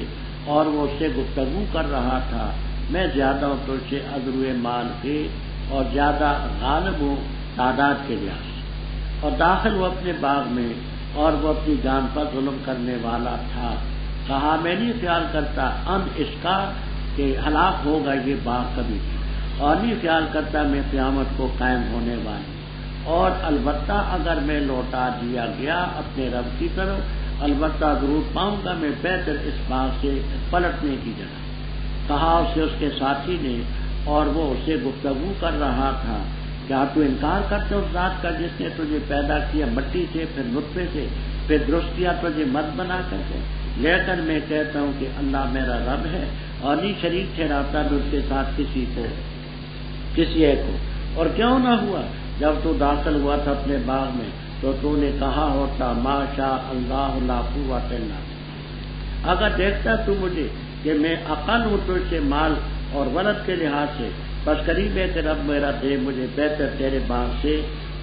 اور وہ اس سے گفتگو کر رہا تھا، میں زیادہ ہوں تو سے عذر مال کے، اور زیادہ غالب ہوں تعداد کے لحاظ سے، اور داخل وہ اپنے باغ میں، اور وہ اپنی جان پر ظلم کرنے والا تھا۔ کہا میں نہیں خیال کرتا اس کا کہ ہلاک ہوگا یہ باغ کبھی بھی، اور نہیں خیال کرتا میں قیامت کو قائم ہونے والی، اور البتہ اگر میں لوٹا دیا گیا اپنے رب کی طرف، البتہ ضرور پاؤں گا میں بہتر اس باغ سے پلٹنے کی جگہ۔ کہا اسے اس کے ساتھی نے، اور وہ اسے گفتگو کر رہا تھا، کیا تو انکار کرتے اس ذات کا جس نے تجھے پیدا کیا مٹی سے، پھر نطفے سے، پھر درست کیا تجھے مرد بنا کر کے؟ لیکن میں کہتا ہوں کہ اللہ میرا رب ہے، اور نہیں شریک ٹھہراتا میں اس کے ساتھ کسی ایک کو۔ اور کیوں نہ ہوا جب تو داخل ہوا تھا اپنے باغ میں تو تو نے کہا ہوتا ما شاء اللہ لا قوت الا باللہ، اگر دیکھتا تو مجھے کہ میں اقل ہوں تو اس سے مال اور ولد کے لحاظ سے، بس قریب ہے کہ رب میرا دے مجھے بہتر تیرے باغ سے،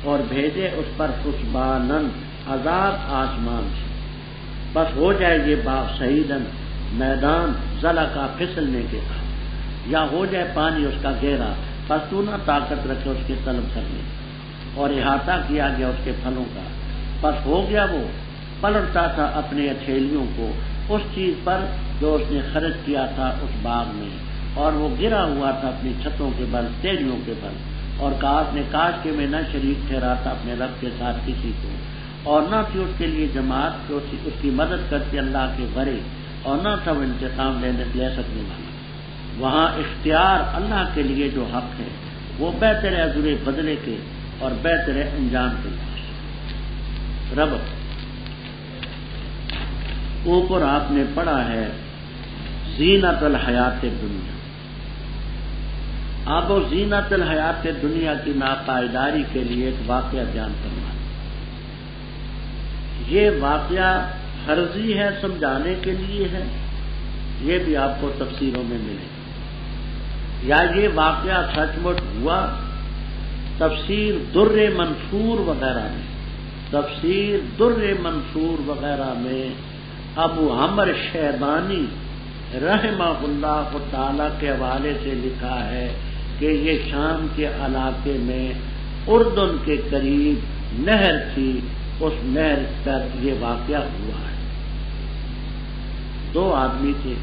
اور بھیجے اس پر خسبانن عذاب آسمان سے، بس ہو جائے یہ باغ شہیدن میدان ضلع کا پھسلنے کے بعد، یا ہو جائے پانی اس کا گہرا، بس تو نہ طاقت رکھے اس کے طلب کرنے، اور احاطہ کیا گیا اس کے پھلوں کا، بس ہو گیا وہ پلٹتا تھا اپنے ہتھیلیوں کو اس چیز پر جو اس نے خرچ کیا تھا اس باغ میں، اور وہ گرا ہوا تھا اپنی چھتوں کے بل، تیریوں کے بل، اور کہا نے کاش کہ میں نہ شریک ٹھہراتا اپنے رب کے ساتھ کسی کو، اور نہ تھی اس کے لیے جماعت جو اس کی مدد کرتی اللہ کے بڑے، اور نہ تھا وہ انتقام لے سکنے والا۔ وہاں اختیار اللہ کے لیے جو حق ہے وہ بہتر ہے عذر بدلے کے، اور بہتر ہے انجام کے لیے۔ رب اوپر آپ نے پڑھا ہے زینت الحیات دنیا، اب زینت الحیات دنیا کی ناپائیداری کے لیے ایک واقعہ بیان کرنا۔ یہ واقعہ فرضی ہے، سمجھانے کے لیے ہے، یہ بھی آپ کو تفسیروں میں ملے گا، یا یہ واقعہ سچ مچ ہوا۔ تفسیر در منصور وغیرہ میں، تفسیر در منصور وغیرہ میں ابو عمر شیبانی رحمہ اللہ تعالی کے حوالے سے لکھا ہے کہ یہ شام کے علاقے میں اردن کے قریب نہر تھی، اس نہر پر یہ واقعہ ہوا ہے۔ 2 آدمی تھے،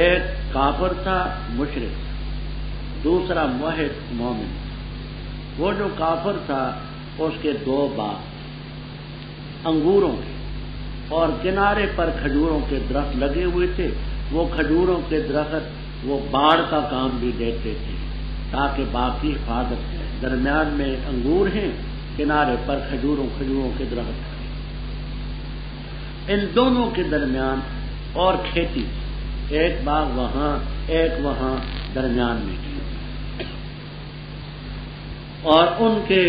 ایک کافر تھا مشرک، دوسرا موحد مومن تھا۔ وہ جو کافر تھا اس کے 2 باغ انگوروں کے، اور کنارے پر کھجوروں کے درخت لگے ہوئے تھے۔ وہ کھجوروں کے درخت وہ باڑ کا کام بھی دیتے تھے تاکہ باغ کی حفاظت کرے۔ درمیان میں انگور ہیں، کنارے پر کھجوروں کے درخت۔ ان دونوں کے درمیان اور کھیتی، ایک باغ وہاں ایک وہاں درمیان میں تھی، اور ان کے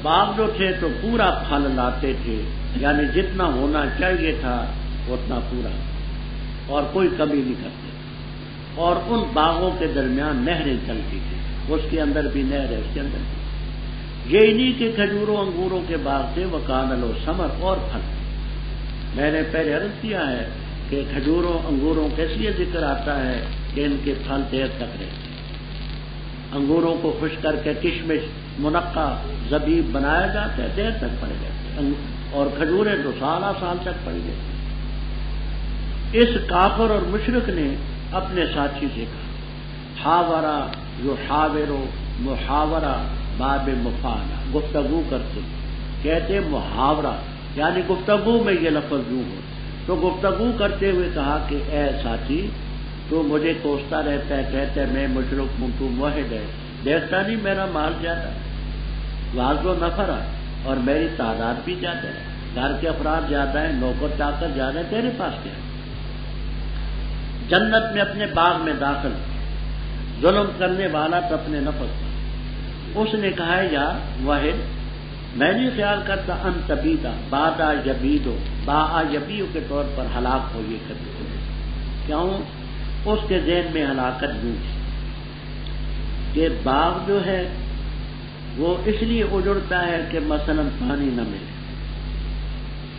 باغ جو تھے تو پورا پھل لاتے تھے، یعنی جتنا ہونا چاہیے تھا اتنا پورا، اور کوئی کمی نہیں کرتے۔ اور ان باغوں کے درمیان نہریں چلتی تھیں، اس کے اندر بھی نہر ہے، اس کے اندر بھی۔ یہ انہی کے کھجوروں انگوروں کے باغ تھے، وکان لو ثمر، اور پھل۔ میں نے پہلے عرض کیا ہے کہ کھجوروں انگوروں کا اس لیے ذکر آتا ہے کہ ان کے پھل دیر تک رہتے ہیں۔ انگوروں کو خشک کر کے کشمش منقع زبیب بنایا جاتا ہے دیر تک پڑے رہتے ہیں، اور کھجوریں تو سالہ سال تک پڑی رہتی ہیں۔ اس کافر اور مشرک نے اپنے ساتھی سے کہا حاورہ یحاورو محاورہ باب مفاعلہ، گفتگو کرتے کہتے محاورہ، یعنی گفتگو میں یہ لفظ یوں ہو، تو گفتگو کرتے ہوئے کہا کہ اے ساتھی تو مجھے کوستا رہتا ہے، کہتا ہے میں مشرک ہوں تو موحد ہے، دیکھتا نہیں میرا مال زیادہ ہے، واضح و نفر ہے، اور میری تعداد بھی زیادہ ہے، گھر کے افراد زیادہ ہیں، نوکر چاکر زیادہ ہے، تیرے پاس کیا ہے؟ جنت میں اپنے باغ میں داخل، ظلم کرنے والا تو اپنے نفس پر۔ اس نے کہا یا واحد میں نہیں خیال کرتا ان تبیدا بادا یبیدو با یبیو کے طور پر ہلاک ہو یہ کبھی، کیوں؟ اس کے ذہن میں ہلاکت یوں تھی کہ باغ جو ہے وہ اس لیے اجڑتا ہے کہ مثلا پانی نہ ملے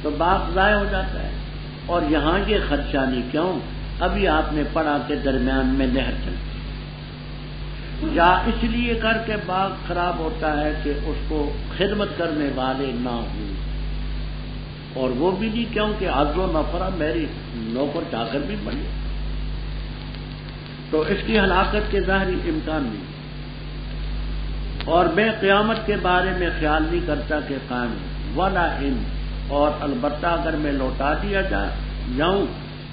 تو باغ ضائع ہو جاتا ہے، اور یہاں یہ خدشہ نہیں، کیوں؟ ابھی آپ نے پڑھا کہ درمیان میں نہر چلتی، یا اس لیے کر کے باغ خراب ہوتا ہے کہ اس کو خدمت کرنے والے نہ ہوں، اور وہ بھی نہیں، کیونکہ عز و نفرہ میری نوکر چاکر بھی بڑی، تو اس کی ہلاکت کے ظاہری امکان نہیں، اور میں قیامت کے بارے میں خیال نہیں کرتا کہ قائم ولا ان، اور البتہ اگر میں لوٹا دیا جاؤں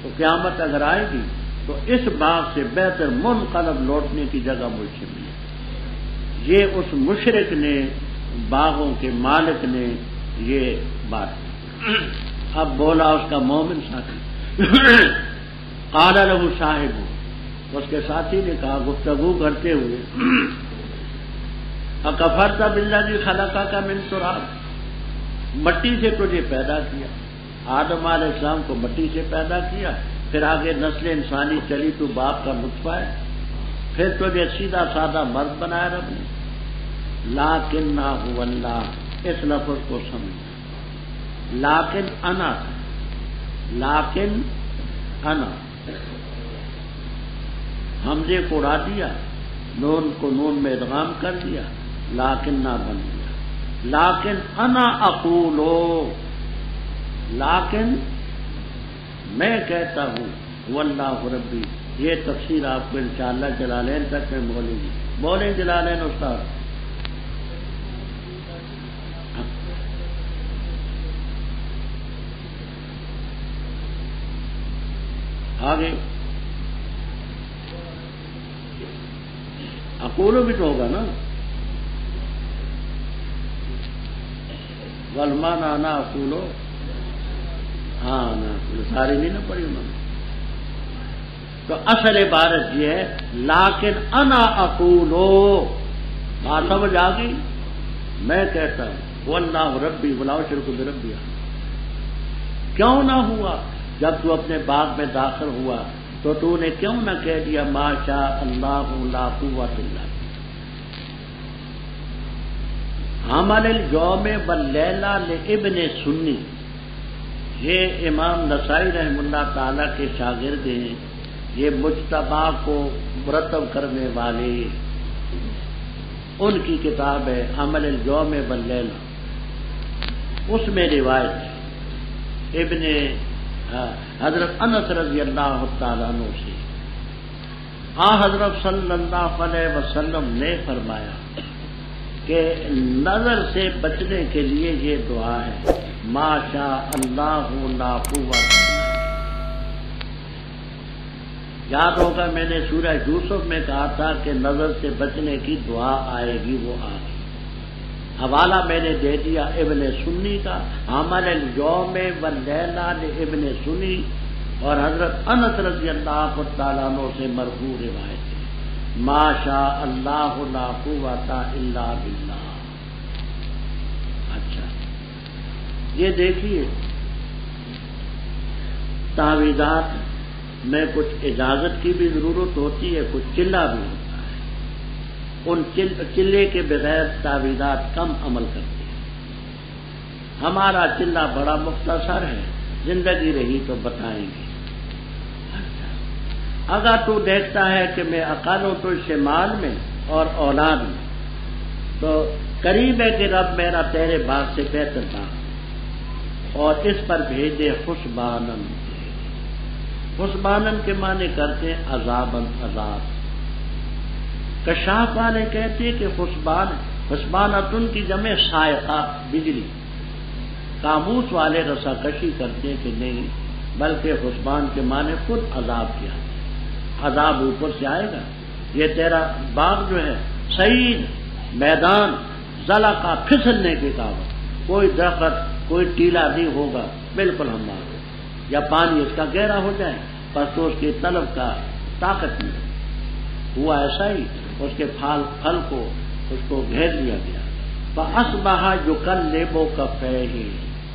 تو قیامت اگر آئے گی تو اس باغ سے بہتر منقلب لوٹنے کی جگہ مجھ سے ملے۔ یہ اس مشرک نے، باغوں کے مالک نے یہ بات اب بولا اس کا مومن ساتھی قال له صاحب، اس کے ساتھی نے کہا گفتگو کرتے ہوئے اکفرت بالذی خلقک من تراب، مٹی سے تجھے پیدا کیا، آدم علیہ السلام کو مٹی سے پیدا کیا، پھر آگے نسل انسانی چلی تو باپ کا نطفہ ہے، پھر تجھے سیدھا سادہ مرد بنایا رب نے۔ لیکن نہ هو اللہ، اس لفظ کو سمجھنا، لیکن انا، لیکن انا حمزے کو اڑا دیا، نون کو نون میں ادغام کر دیا، لیکن نہ بن گیا، لیکن انا اقولو، لیکن میں کہتا ہوں واللہ ربی، یہ تفسیر آپ کو انشاءاللہ جلالین تک میں بولیں جلالین استاد آگے اقولو بھی تو ہوگا نا، والمان انا اقولو، ہاں نا ساری نہیں نہ پڑھی انہوں نے، تو اصل عبارت یہ ہے لیکن انا اقولو، بات سمجھ آ گئی، میں کہتا ہوں واللہ ربی ولا اشرک بربی، کیوں نہ ہوا جب تو اپنے باغ میں داخل ہوا تو تو نے کیوں نہ کہہ دیا ما شاء اللہ لا قوت الا باللہ۔ عمل اليوم واللیلہ لابن سنی، یہ امام نسائی رحم اللہ تعالی کے شاگرد ہیں، یہ مجتبی کو مرتب کرنے والے، ان کی کتاب ہے عمل اليوم واللیلہ، اس میں روایت ہے ابن حضرت انس رضی اللہ تعالیٰ عنہ سے، حضرت صلی اللہ علیہ وسلم نے فرمایا کہ نظر سے بچنے کے لیے یہ دعا ہے ما شاء اللہ لا قوت، یاد ہوگا میں نے سورہ یوسف میں کہا تھا کہ نظر سے بچنے کی دعا آئے گی، وہ آ گئی، حوالہ میں نے دے دیا ابن سنی کا، عمل اليوم واللیلہ لابن سنی، اور حضرت انس رضی اللہ تعالیٰ عنہ سے مرفوع روایت ہے ما شاء اللہ لا قوت الا باللہ۔ اچھا یہ دیکھیے تعویذات میں کچھ اجازت کی بھی ضرورت ہوتی ہے، کچھ چلہ بھی ہوتا ہے، ان چلے کے بغیر تعویذات کم عمل کرتے ہیں، ہمارا چلہ بڑا مختصر ہے، زندگی رہی تو بتائیں گے۔ اگر تو دیکھتا ہے کہ میں اقل ہوں تو اس سے مال میں اور اولاد میں، تو قریب ہے کہ رب میرا تیرے باغ سے بہتر باغ، اور اس پر بھیجے حسبانن۔ حسبانن کے معنی کرتے ہیں عذابن، عذاب۔ کشاف والے کہتے ہیں کہ حسبانتن کی جمع صاعقہ، بجلی۔ قاموس والے رساکشی کرتے ہیں کہ نہیں، بلکہ حسبان کے معنی خود عذاب کیا، عذاب اوپر سے آئے گا۔ یہ تیرا باغ جو ہے سعید میدان ضلع کا پھسلنے کے قابل، کوئی درخت کوئی ٹیلا نہیں ہوگا، بالکل ہم آگے، یا پانی اس کا گہرا ہو جائے بس تو اس کی طلب کا طاقت نہیں ہوا، ایسا ہی اس کے پھل کو اس کو گھیر لیا گیا۔ فَأَصْبَحَ يُقَلِّبُ كَفَّيْهِ،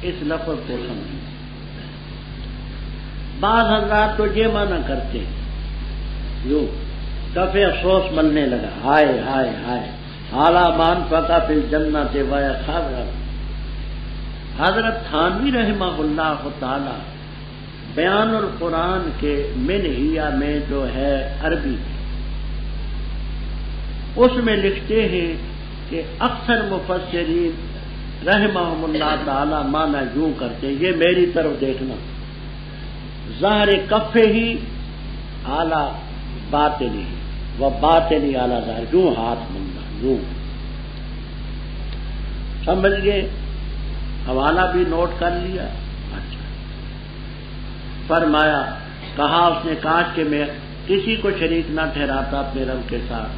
اس لفظ کو سمجھیں۔ بعض حضرات تو یہ معنی کرتے ہیں یوں کفے افسوس ملنے لگا، ہائے ہائے ہائے حالا مان فقا فی الجنت و خابر۔ حضرت تھانوی رحمہ اللہ تعالی بیان القرآن کے منہیہ میں جو ہے عربی اس میں لکھتے ہیں کہ اکثر مفسرین رحمہم اللہ تعالی معنی یوں کرتے ہیں، یہ میری طرف دیکھنا، ظاہر کفے ہی اعلیٰ باطنی و باطنی اعلیٰ ظاہر، یوں ہاتھ بننا، یوں سمجھ گئے، حوالہ بھی نوٹ کر لیا۔ اچھا فرمایا، کہا اس نے کاش کہ میں کسی کو شریک نہ ٹھہراتا اپنے رب کے ساتھ،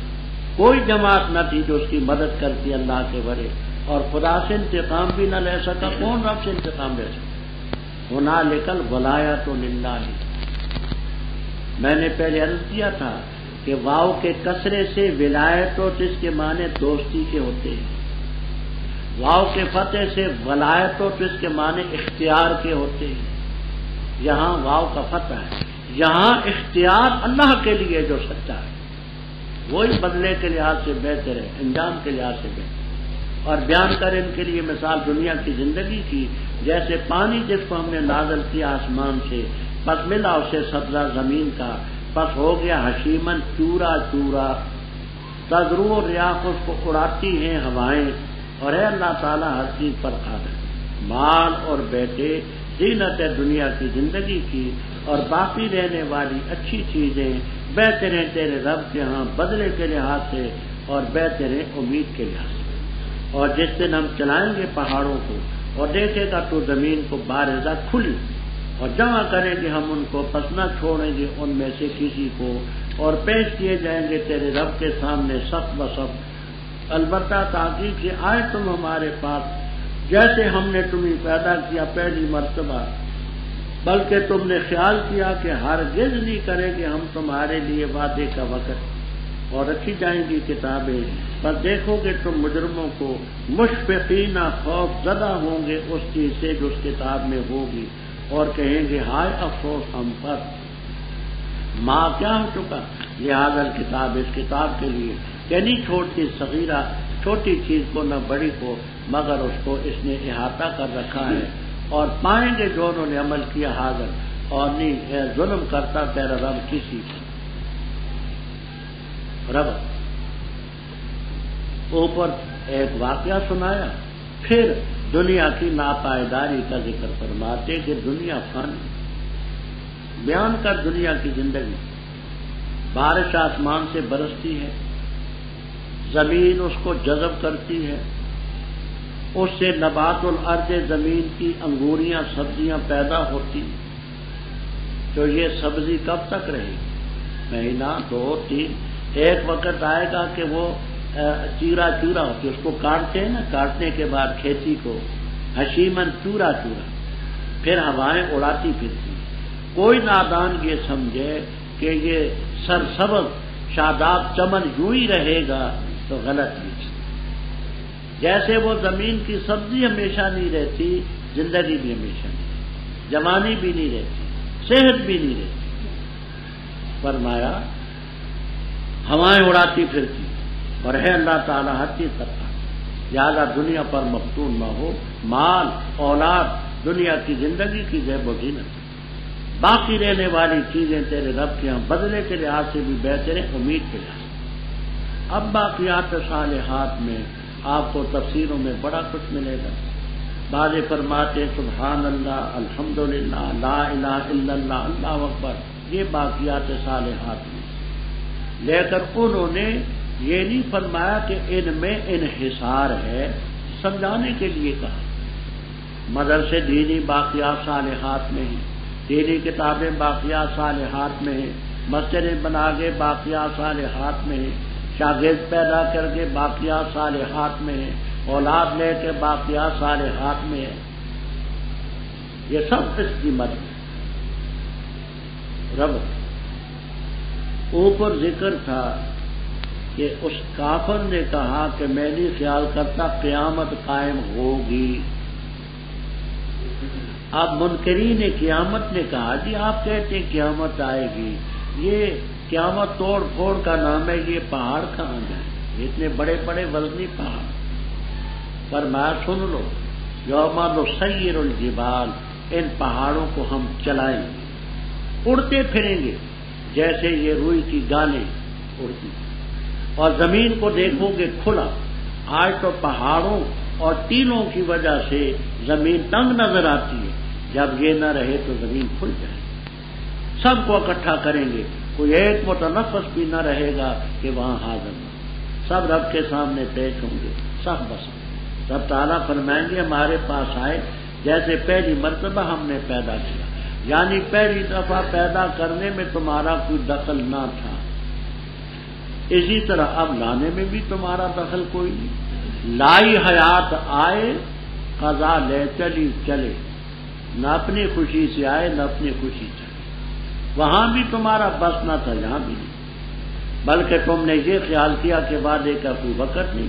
کوئی جماعت نہ تھی جو اس کی مدد کرتی اللہ کے ورے، اور خدا سے انتقام بھی نہ لے سکا، کون رب سے انتقام لے سکا؟ ہنالک الولایۃ للہ۔ میں نے پہلے عرض کیا تھا کہ واو کے کسرے سے ولایت اور اس کے معنی دوستی کے ہوتے ہیں، واو کے فتح سے ولایت اور اس کے معنی اختیار کے ہوتے ہیں۔ یہاں واو کا فتح ہے، یہاں اختیار اللہ کے لیے جو سچا ہے وہی بدلے کے لحاظ سے بہتر ہے، انجام کے لحاظ سے بہتر۔ اور بیان کریں ان کے لیے مثال دنیا کی زندگی کی، جیسے پانی جس کو ہم نے نازل کیا آسمان سے، پس ملا اسے سبزہ زمین کا، پس ہو گیا حشیمن چورا چورا، تذرو ریاح اس کو اڑاتی ہیں ہوائیں، اور ہے اللہ تعالیٰ ہر چیز پر قادر۔ مال اور بیٹے زینت ہے دنیا کی زندگی کی، اور باقی رہنے والی اچھی چیزیں بہتر ہیں تیرے رب کے ہاں بدلے کے لحاظ سے، اور بہتر ہیں امید کے لحاظ سے۔ اور جس دن ہم چلائیں گے پہاڑوں کو اور دیکھے گا تو زمین کو بارزہ کھلی، اور جمع کریں گے ہم ان کو، پس نہ چھوڑیں گے ان میں سے کسی کو، اور پیش کیے جائیں گے تیرے رب کے سامنے سخت بسخت۔ البتہ تحقیق سے آئے تم ہمارے پاس جیسے ہم نے تمہیں پیدا کیا پہلی مرتبہ، بلکہ تم نے خیال کیا کہ ہرگز نہیں کریں گے ہم تمہارے لیے وعدے کا وقت، اور رکھی جائیں گی کتابیں، پر دیکھو گے تم مجرموں کو مشفقین خوف زدہ ہوں گے اس چیز سے جو اس کتاب میں ہوگی، اور کہیں گے ہائے افسوس ہم پر، ماں کیا ہو چکا لہذا کتاب، اس کتاب کے لیے کہ نہیں چھوٹی صغیرہ چھوٹی چیز کو نہ بڑی کو، مگر اس کو اس نے احاطہ کر رکھا ہے، اور پائیں گے جو انہوں نے عمل کیا حاضر، اور نہیں ظلم کرتا تیرا رب کسی کو۔ رب اوپر ایک واقعہ سنایا، پھر دنیا کی ناپائیداری کا ذکر فرماتے کہ دنیا فانی، بیان کر دنیا کی زندگی، بارش آسمان سے برستی ہے، زمین اس کو جذب کرتی ہے، اس سے نبات الارض زمین کی انگوریاں سبزیاں پیدا ہوتی، تو یہ سبزی کب تک رہے گی؟ مہینہ 2 3، ایک وقت آئے گا کہ وہ چیرا چورا ہوتی، اس کو کاٹتے ہیں نا، کاٹنے کے بعد کھیتی کو حشیمن چورا چورا، پھر ہوائیں اڑاتی پھرتی۔ کوئی نادان یہ سمجھے کہ یہ سرسبز شاداب چمن یوں ہی رہے گا تو غلط ہے۔ جیسے وہ زمین کی سبزی ہمیشہ نہیں رہتی، زندگی بھی ہمیشہ نہیں رہتی، جوانی بھی نہیں رہتی، صحت بھی نہیں رہتی۔ فرمایا ہوائیں اڑاتی پھرتی، اور ہے اللہ تعالیٰ ہر چیز کرتا، لہذا دنیا پر مفتون نہ ہو، مال اولاد دنیا کی زندگی کی زیب و زینت، باقی رہنے والی چیزیں تیرے رب کے ہاں بدلے کے لحاظ سے بھی بہتر ہیں، امید کے لحاظ سے۔ اب باقیات صالحات میں آپ کو تفسیروں میں بڑا کچھ ملے گا. بعض فرماتے سبحان اللہ, الحمدللہ, لا الہ الا اللہ, اللہ اکبر, یہ باقیات صالحات میں. لیکن انہوں نے یہ نہیں فرمایا کہ ان میں انحصار ہے, سمجھانے کے لیے کہا. مدرسے دینی باقیات صالحات میں ہیں, دینی کتابیں باقیات صالحات میں ہیں, مسجدیں بنا کے باقیات صالحات میں ہیں, شاگرد پیدا کر کے باقیات صالحات میں ہیں, اولاد لے کے باقیات صالحات میں ہے. یہ سب اس کی مدد رب. اوپر ذکر تھا کہ اس کافر نے کہا کہ میں نہیں خیال کرتا قیامت قائم ہوگی. اب منکرین قیامت نے کہا جی آپ کہتے ہیں قیامت آئے گی, یہ قیامت توڑ پھوڑ کا نام ہے, یہ پہاڑ کہاں جائیں, اتنے بڑے بڑے وزنی پہاڑ. فرمایا سن لو, یوم نسیر الجبال, ان پہاڑوں کو ہم چلائیں گے, اڑتے پھریں گے جیسے یہ روئی کی گالیں اڑتی. اور زمین کو دیکھو گے کھلا. آج تو پہاڑوں اور ٹیلوں کی وجہ سے زمین تنگ نظر آتی ہے, جب یہ نہ رہے تو زمین کھل جائے. سب کو اکٹھا کریں گے, کوئی ایک متنفس بھی نہ رہے گا کہ وہاں حاضر نہ. سب رب کے سامنے پیش ہوں گے, سب بس. رب تعالیٰ فرمائیں گے ہمارے پاس آئے جیسے پہلی مرتبہ ہم نے پیدا کیا, یعنی پہلی دفعہ پیدا کرنے میں تمہارا کوئی دخل نہ تھا, اسی طرح اب لانے میں بھی تمہارا دخل کوئی نہیں. لائی حیات آئے, قضا لے چلی چلے, نہ اپنی خوشی سے آئے نہ اپنی خوشی چلے. وہاں بھی تمہارا بس نہ تھا, یہاں بھی نہیں, بلکہ تم نے یہ خیال کیا کہ وعدے کا کوئی وقت نہیں.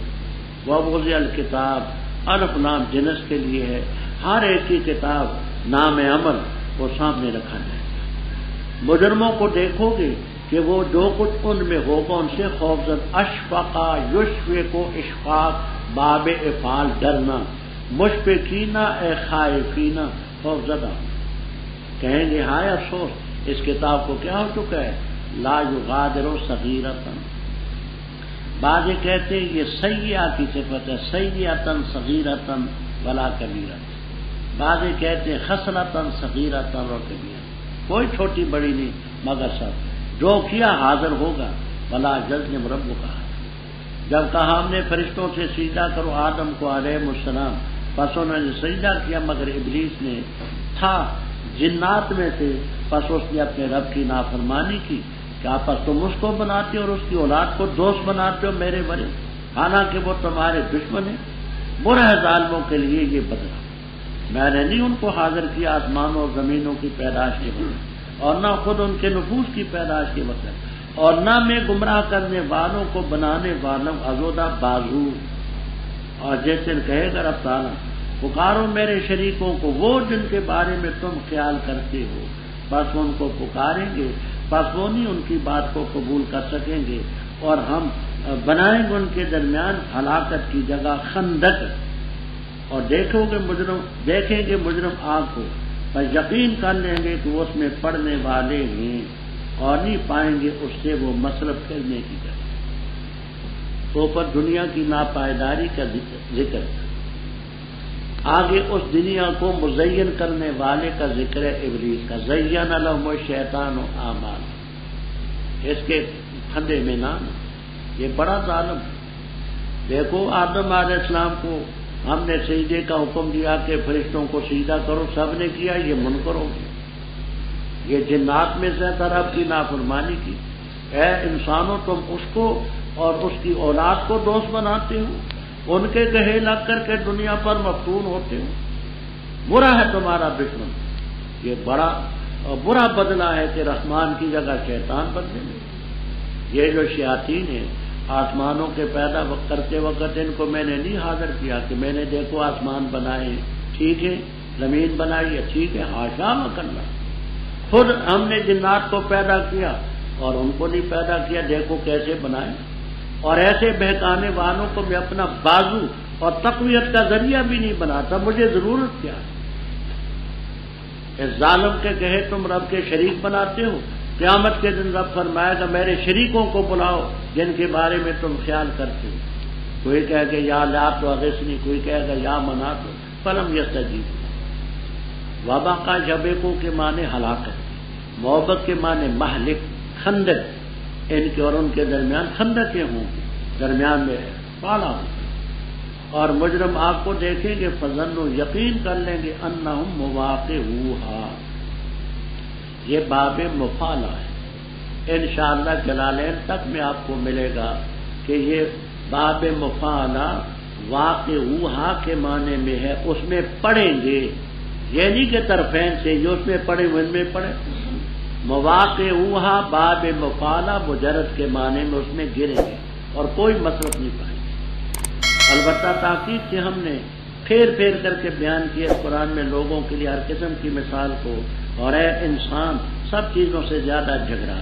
ووضع الکتاب, الف لام جنس کے لیے ہے, ہر ایک کی کتاب نام عمل وہ سامنے رکھا جائے گا. مجرموں کو دیکھو گے کہ وہ جو کچھ ان میں ہوگا ان سے خوفزد. اشفقا یشفق کو اشفاق, باب افعال ڈرنا, مشفقین اے خائفین خوفزدہ. کہیں گے ہائے افسوس, اس کتاب کو کیا ہو چکا ہے, لا یغادر صغیرۃ. بعض کہتے ہیں یہ سیئہ کی صفت ہے, سیئۃ صغیرۃ ولا کبیرۃ. بعض کہتے ہیں خصلۃ صغیرۃ و کبیرۃ, کوئی چھوٹی بڑی نہیں مگر سب جو کیا حاضر ہوگا. ولا یظلم ربک. جب کہا ہم نے فرشتوں سے سجدہ کرو آدم کو علیہ السلام, پس انہوں نے سجدہ کیا مگر ابلیس نے تھا جنات میں سے, پس اس نے اپنے رب کی نافرمانی کی. کیا پس تم اس کو بناتے ہو اور اس کی اولاد کو دوست بناتے ہو میرے بڑے, حالانکہ وہ تمہارے دشمن ہیں. برا ہے ظالموں کے لیے یہ بدلہ. میں نے نہیں ان کو حاضر کیا آسمانوں اور زمینوں کی پیدائش کے وقت, اور نہ خود ان کے نفوس کی پیدائش کے وقت, اور نہ میں گمراہ کرنے والوں کو بنانے والوں عزودہ بازو. اور جس دن کہے گا رب تعالیٰ پکارو میرے شریکوں کو, وہ جن کے بارے میں تم خیال کرتے ہو, بس ان کو پکاریں گے, بس وہ نہیں ان کی بات کو قبول کر سکیں گے, اور ہم بنائیں گے ان کے درمیان ہلاکت کی جگہ خندق. اور دیکھیں گے مجرم آگ کو, پر یقین کر لیں گے کہ وہ اس میں پڑنے والے ہیں, اور نہیں پائیں گے اس سے وہ مصرف کرنے کی جگہ. تو پر دنیا کی ناپائیداری کا ذکر, آگے اس دنیا کو مزین کرنے والے کا ذکر ہے ابلیس کا. زین لہم الشیطان اعمال, اس کے پھندے میں نام, یہ بڑا ظالم. دیکھو آدم علیہ السلام کو ہم نے سجدے کا حکم دیا کہ فرشتوں کو سجدہ کرو, سب نے کیا, یہ منکر ہو گیا. یہ جنات میں سے رب کی نافرمانی کی. اے انسانوں تم اس کو اور اس کی اولاد کو دوست بناتے ہو, ان کے کہے لگ کر کے دنیا پر مفتون ہوتے ہو. برا ہے تمہارا دشمن. یہ بڑا اور برا بدلہ ہے کہ رحمان کی جگہ شیطان بدلے گے. یہ جو شیاطین ہیں آسمانوں کے پیدا کرتے وقت ان کو میں نے نہیں حاضر کیا کہ میں نے دیکھو آسمان بنائے ٹھیک ہے, زمین بنائی ہے ٹھیک ہے, حاشا مکلہ. خود ہم نے جنات کو پیدا کیا اور ان کو نہیں پیدا کیا, دیکھو کیسے بنائے. اور ایسے بہکانے والوں کو میں اپنا بازو اور تقویت کا ذریعہ بھی نہیں بناتا, مجھے ضرورت کیا ہے. اس ظالم کے کہے تم رب کے شریک بناتے ہو, قیامت کے دن رب فرمائے گا میرے شریکوں کو بلاؤ جن کے بارے میں تم خیال کرتے ہو. کوئی کہے کہ یا لات و اغثنی، کوئی کہے گا یا منات، فلم یستجیب۔ وبا کا جبیکوں کے معنی ہلاکت، محبت کے معنی مہلک، خندق، ان کے اور ان کے درمیان خندقیں ہوں گی، درمیان میں پالا ہوگا۔ اور مجرم آگ کو دیکھیں گے فظنوا، یقین کر لیں گے انہم مواقعوہا، یہ باب مفعلہ ہے، انشاءاللہ جلالین تک میں آپ کو ملے گا کہ یہ باب مفعلہ واقعوہا کے معنی میں ہے، اس میں پڑھیں گے، یہ نہیں کہ طرفین سے یہ اس میں پڑھے ان میں پڑھے، مواقعوہا باب مفعلہ مجرد کے معنی میں اس میں گریں گے اور کوئی مطلب نہیں پائیں گے۔ البتہ تاکید سے ہم نے پھیر پھیر کر کے بیان کیا قرآن میں لوگوں کے لیے ہر قسم کی مثال کو، اور اے انسان سب چیزوں سے زیادہ جھگڑا،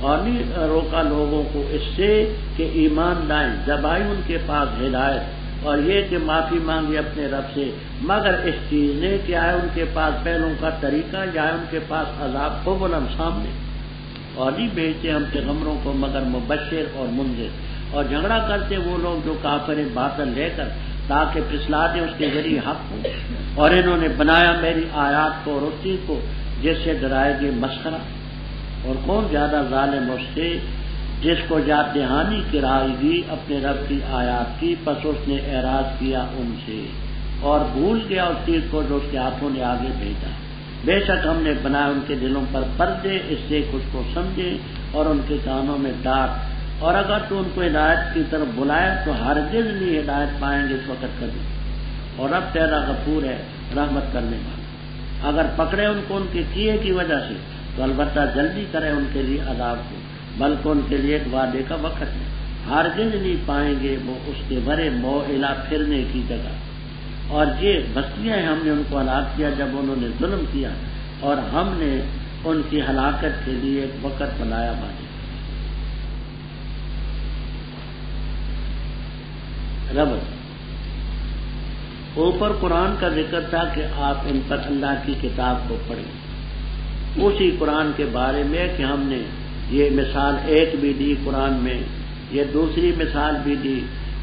اور نہیں روکا لوگوں کو اس سے کہ ایمان لائیں، جب آئی ان کے پاس ہدایت اور یہ کہ معافی مانگی اپنے رب سے، مگر اس چیز نے کہ آئے ان کے پاس پہلوں کا طریقہ، یا ان کے پاس عذاب کو بلند سامنے، اور نہیں بھیجتے ہم پیغمبروں کو مگر مبشر اور منذر، اور جھگڑا کرتے وہ لوگ جو کافر باطل لے کر تاکہ پھسلا دیں اس کے ذریعے حق کو، اور انہوں نے بنایا میری آیات کو اور اس چیز کو جس سے ڈرائے گی مسخرہ، اور کون زیادہ ظالم اس سے جس کو یاد دہانی کرائے گی اپنے رب کی آیات کی، پس اس نے اعراض کیا ان سے اور بھول گیا اس چیز کو جو اس کے ہاتھوں نے آگے بھیجا۔ بے شک ہم نے بنایا ان کے دلوں پر پردے، اس سے کچھ کو سمجھے، اور ان کے کانوں میں ڈانٹ، اور اگر تو ان کو ہدایت کی طرف بلائے تو ہرگز نہیں ہدایت پائیں گے اس وقت کبھی، اور اب تیرا غفور ہے رحمت کرنے والا، اگر پکڑے ان کو ان کے کیے کی وجہ سے تو البتہ جلدی کرے ان کے لیے عذاب کو، بلکہ ان کے لیے ایک وعدے کا وقت ہے، ہرگز نہیں پائیں گے وہ اس کے بڑے موئلہ پھرنے کی جگہ۔ اور یہ بستیاں ہم نے ان کو ہلاک کیا جب انہوں نے ظلم کیا، اور ہم نے ان کی ہلاکت کے لیے ایک وقت بنایا وعدے۔ رب اوپر قرآن کا ذکر تھا کہ آپ ان پر اللہ کی کتاب کو پڑھیں، اسی قرآن کے بارے میں کہ ہم نے یہ مثال ایک بھی دی قرآن میں، یہ دوسری مثال بھی دی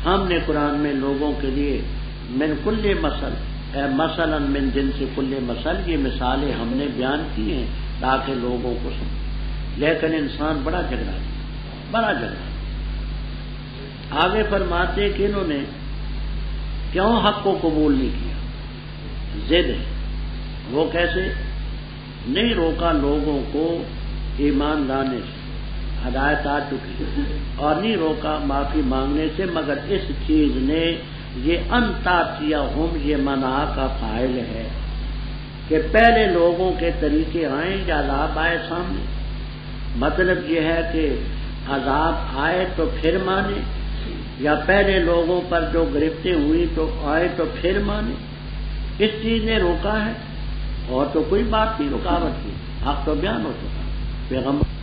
ہم نے قرآن میں لوگوں کے لیے، من کل مثل مثلا من جنس کل مثل، یہ مثالیں ہم نے بیان کی ہیں تاکہ لوگوں کو سمجھیں، لیکن انسان بڑا جھگڑا۔ آگے فرماتے کہ انہوں نے کیوں حق کو قبول نہیں کیا، ضد ہے، وہ کیسے؟ نہیں روکا لوگوں کو ایمان لانے سے، ہدایت آ چکی، اور نہیں روکا معافی مانگنے سے، مگر اس چیز نے یہ انتاتیہ ہم، یہ منع کا فاعل ہے کہ پہلے لوگوں کے طریقے آئیں یا عذاب آئے سامنے، مطلب یہ ہے کہ عذاب آئے تو پھر مانے، یا پہلے لوگوں پر جو گرفتیں ہوئی تو آئے تو پھر مانے، اس چیز نے روکا ہے، اور تو کوئی بات نہیں رکاوٹ کی، حق تو بیان ہو چکا پیغمبر